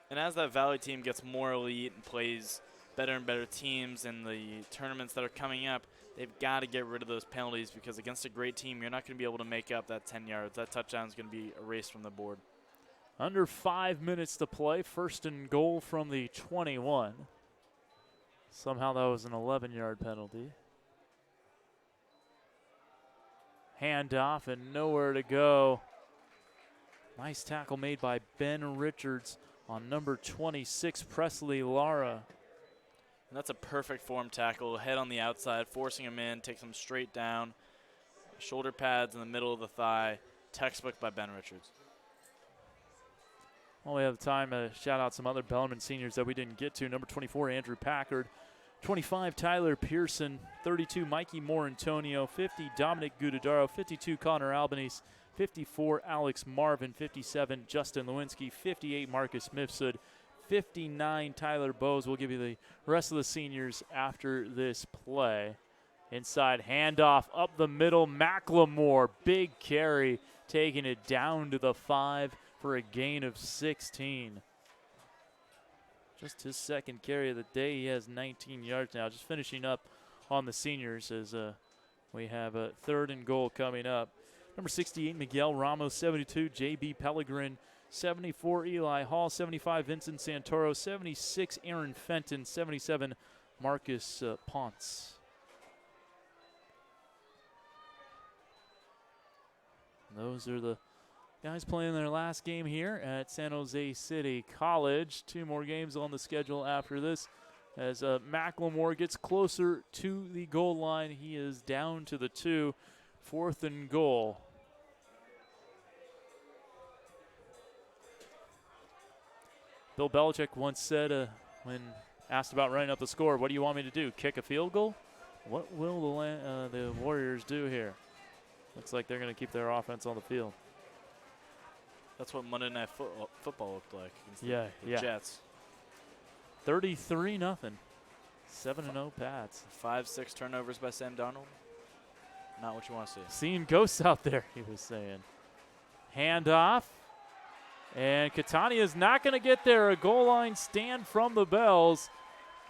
S2: And as that Valley team gets more elite and plays better and better teams in the tournaments that are coming up, they've got to get rid of those penalties, because against a great team, you're not going to be able to make up that 10 yards. That touchdown is going to be erased from the board.
S1: Under 5 minutes to play. First and goal from the 21. Somehow that was an 11-yard penalty. Handoff and nowhere to go. Nice tackle made by Ben Richards on number 26, Presley Lara.
S2: And that's a perfect form tackle. Head on the outside, forcing him in, takes him straight down. Shoulder pads in the middle of the thigh. Textbook by Ben Richards.
S1: Well, we have time to shout out some other Bellarmine seniors that we didn't get to. Number 24, Andrew Packard. 25, Tyler Pearson. 32, Mikey Morantonio. 50, Dominic Gudadaro. 52, Connor Albanese. 54, Alex Marvin. 57, Justin Lewinsky. 58, Marcus Mifsud. 59, Tyler Bowes. We'll give you the rest of the seniors after this play. Inside handoff up the middle. McLemore, big carry, taking it down to the 5 for a gain of 16. Just his second carry of the day. He has 19 yards now. Just finishing up on the seniors as we have a 3rd and goal coming up. Number 68, Miguel Ramos. 72, J.B. Pellegrin. 74, Eli Hall. 75, Vincent Santoro. 76, Aaron Fenton. 77, Marcus Ponce. Those are the guys playing their last game here at San Jose City College. 2 more games on the schedule after this. As McLemore gets closer to the goal line, he is down to the 2. 4th and goal. Bill Belichick once said when asked about running up the score, what do you want me to do, kick a field goal? What will the Warriors do here? Looks like they're going to keep their offense on the field.
S2: That's what Monday Night Football looked like against the Jets.
S1: 33-0. 7-0 Pats.
S2: 5-6 turnovers by Sam Darnold. Not what you want to see.
S1: Seeing ghosts out there, he was saying. Handoff. And Catania is not going to get there. A goal line stand from the Bells.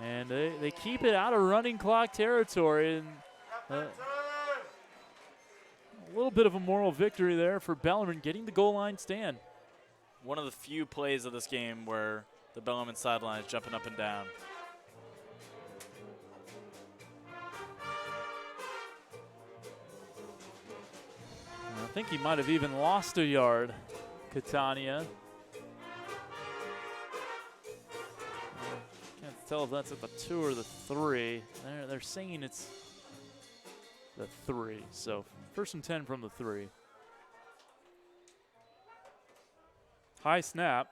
S1: And they keep it out of running clock territory. And a little bit of a moral victory there for Bellarmine, getting the goal line stand.
S2: One of the few plays of this game where the Bellarmine sideline is jumping up and down.
S1: I think he might have even lost a yard, Catania. Can't tell if that's at the 2 or the 3. They're saying it's the 3. So 1st and 10 from the 3. High snap.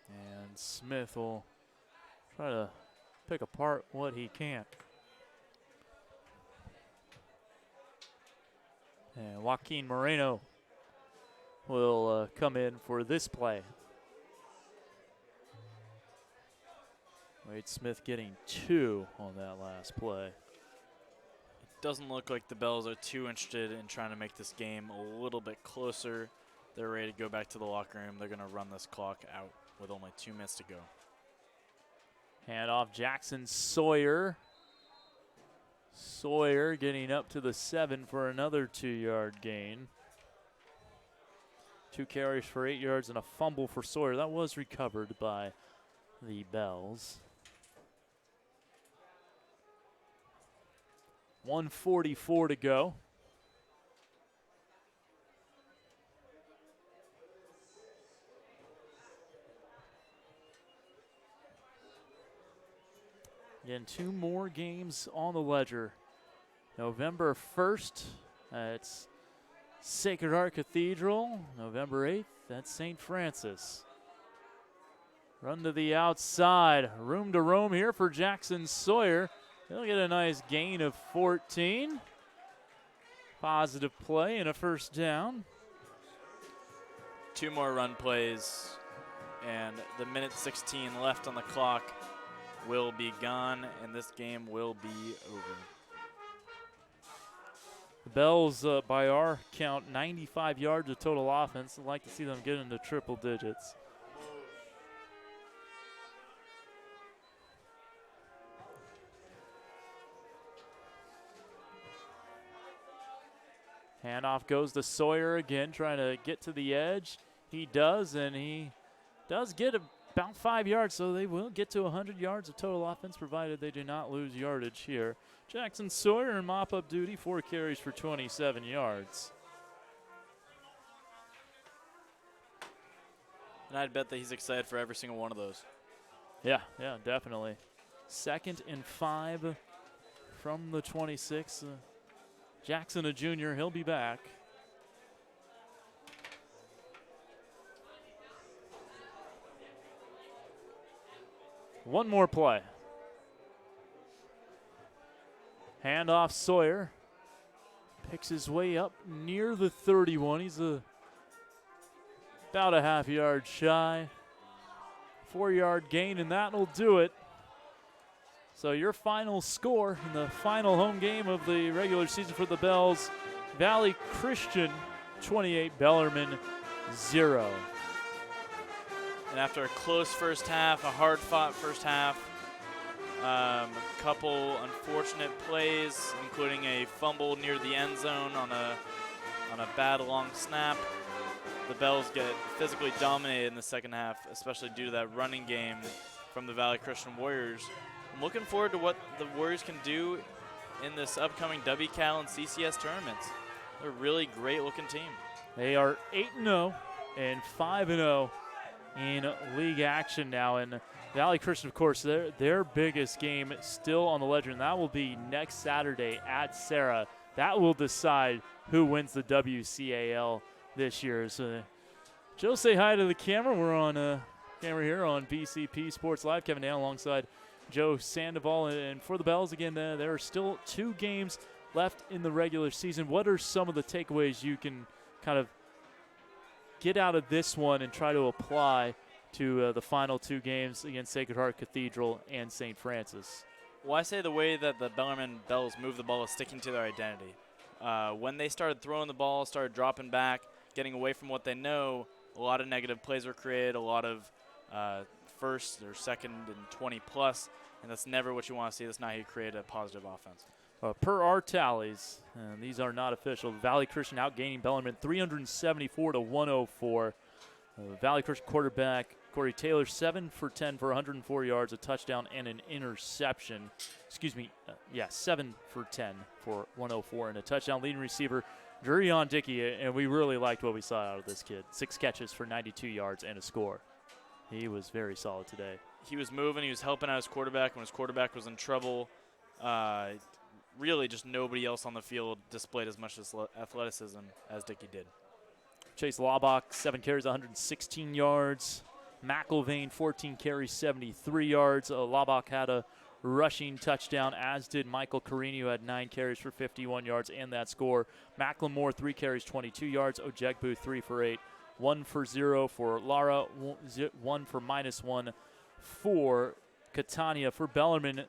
S1: And Smith will try to pick apart what he can. And Joaquin Moreno will come in for this play. Wade Smith getting 2 on that last play.
S2: It doesn't look like the Bells are too interested in trying to make this game a little bit closer. They're ready to go back to the locker room. They're going to run this clock out with only 2 minutes to go.
S1: Hand off Jackson Sawyer. Sawyer getting up to the 7 for another 2-yard gain. 2 carries for 8 yards and a fumble for Sawyer. That was recovered by the Bells. 1:44 to go. Again, 2 more games on the ledger. November 1st, that's Sacred Heart Cathedral. November 8th, that's St. Francis. Run to the outside. Room to roam here for Jackson Sawyer. He'll get a nice gain of 14. Positive play and a 1st down.
S2: 2 more run plays, and the minute 16 left on the clock will be gone, and this game will be over.
S1: The Bells, by our count, 95 yards of total offense. I'd like to see them get into triple digits. Handoff goes to Sawyer again, trying to get to the edge. He does, and he does get about 5 yards, so they will get to 100 yards of total offense, provided they do not lose yardage here. Jackson Sawyer in mop-up duty, 4 carries for 27 yards.
S2: And I'd bet that he's excited for every single one of those.
S1: Yeah, definitely. 2nd and 5 from the 26. Jackson, a junior, he'll be back. One more play. Handoff Sawyer. Picks his way up near the 31. He's about a half yard shy. 4-yard gain, and that'll do it. So your final score in the final home game of the regular season for the Bells, Valley Christian 28, Bellarmine 0.
S2: And after a close first half, a hard-fought first half, a couple unfortunate plays, including a fumble near the end zone on a bad long snap, the Bells get physically dominated in the second half, especially due to that running game from the Valley Christian Warriors. I'm looking forward to what the Warriors can do in this upcoming WCAL and CCS tournaments. They're a really great-looking team.
S1: They are 8-0 and 5-0 in league action now. And Valley Christian, of course, their biggest game still on the ledger, and that will be next Saturday at Sarah. That will decide who wins the WCAL this year. So, Joe, say hi to the camera. We're on camera here on BCP Sports Live. Kevin Dan alongside Joe Sandoval. And for the Bells, again, there are still 2 games left in the regular season. What are some of the takeaways you can kind of get out of this one and try to apply to the final 2 games against Sacred Heart Cathedral and St. Francis?
S2: Well, I say the way that the Bellarmine Bells move the ball is sticking to their identity. When they started throwing the ball, started dropping back, getting away from what they know, a lot of negative plays were created, a lot of first or second and 20 plus, and that's never what you want to see. That's not how you create a positive offense.
S1: Per our tallies, and these are not official, Valley Christian outgaining Bellarmine 374 to 104. Valley Christian quarterback Corey Taylor 7 for 10 for 104 yards, a touchdown, and an interception. 7 for 10 for 104 and a touchdown. Leading receiver Jurion Dickey, and we really liked what we saw out of this kid. 6 catches for 92 yards and a score. He was very solid today.
S2: He was moving. He was helping out his quarterback when his quarterback was in trouble. Really, just nobody else on the field displayed as much athleticism as Dickey did.
S1: Chase Laubach, 7 carries, 116 yards. McIlvain, 14 carries, 73 yards. Laubach had a rushing touchdown, as did Michael Carini, who had 9 carries for 51 yards and that score. Macklemore, 3 carries, 22 yards. Ojegbu, 3 for 8. 1 for 0 for Lara, 1 for -1 for Catania. For Bellarmine,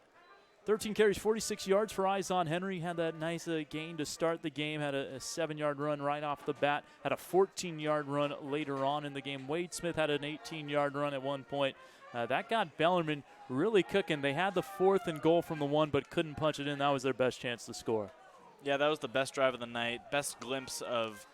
S1: 13 carries, 46 yards for Izon Henry. Had that nice gain to start the game. Had a 7-yard run right off the bat. Had a 14-yard run later on in the game. Wade Smith had an 18-yard run at one point. That got Bellarmine really cooking. They had the 4th and goal from the 1, but couldn't punch it in. That was their best chance to score.
S2: Yeah, that was the best drive of the night. Best glimpse of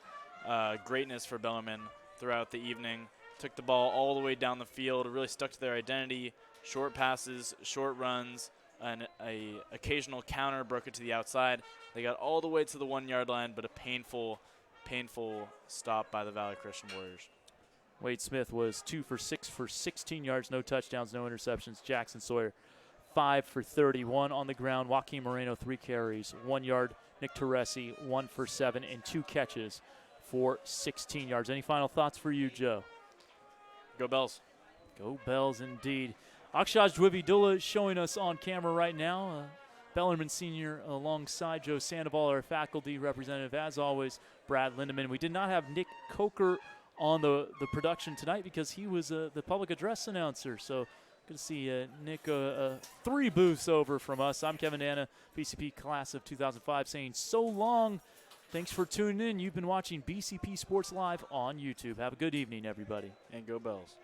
S2: greatness for Bellarmine throughout the evening. Took the ball all the way down the field. Really stuck to their identity. Short passes, short runs, and a occasional counter, broke it to the outside. They got all the way to the 1-yard line, but a painful stop by the Valley Christian Warriors.
S1: Wade Smith was 2 for 6 for 16 yards, no touchdowns, no interceptions. Jackson Sawyer, 5 for 31 on the ground. Joaquin Moreno, 3 carries, 1 yard. Nick Teresi, 1 for 7 and 2 catches for 16 yards. Any final thoughts for you, Joe?
S2: Go Bells.
S1: Go Bells indeed. Akshaj Dwividula showing us on camera right now. Bellarmine Senior alongside Joe Sandoval, our faculty representative, as always, Brad Lindeman. We did not have Nick Coker on the production tonight because he was the public address announcer. So good to see Nick 3 booths over from us. I'm Kevin Dana, BCP class of 2005, saying so long. Thanks for tuning in. You've been watching BCP Sports Live on YouTube. Have a good evening, everybody.
S2: And go Bells.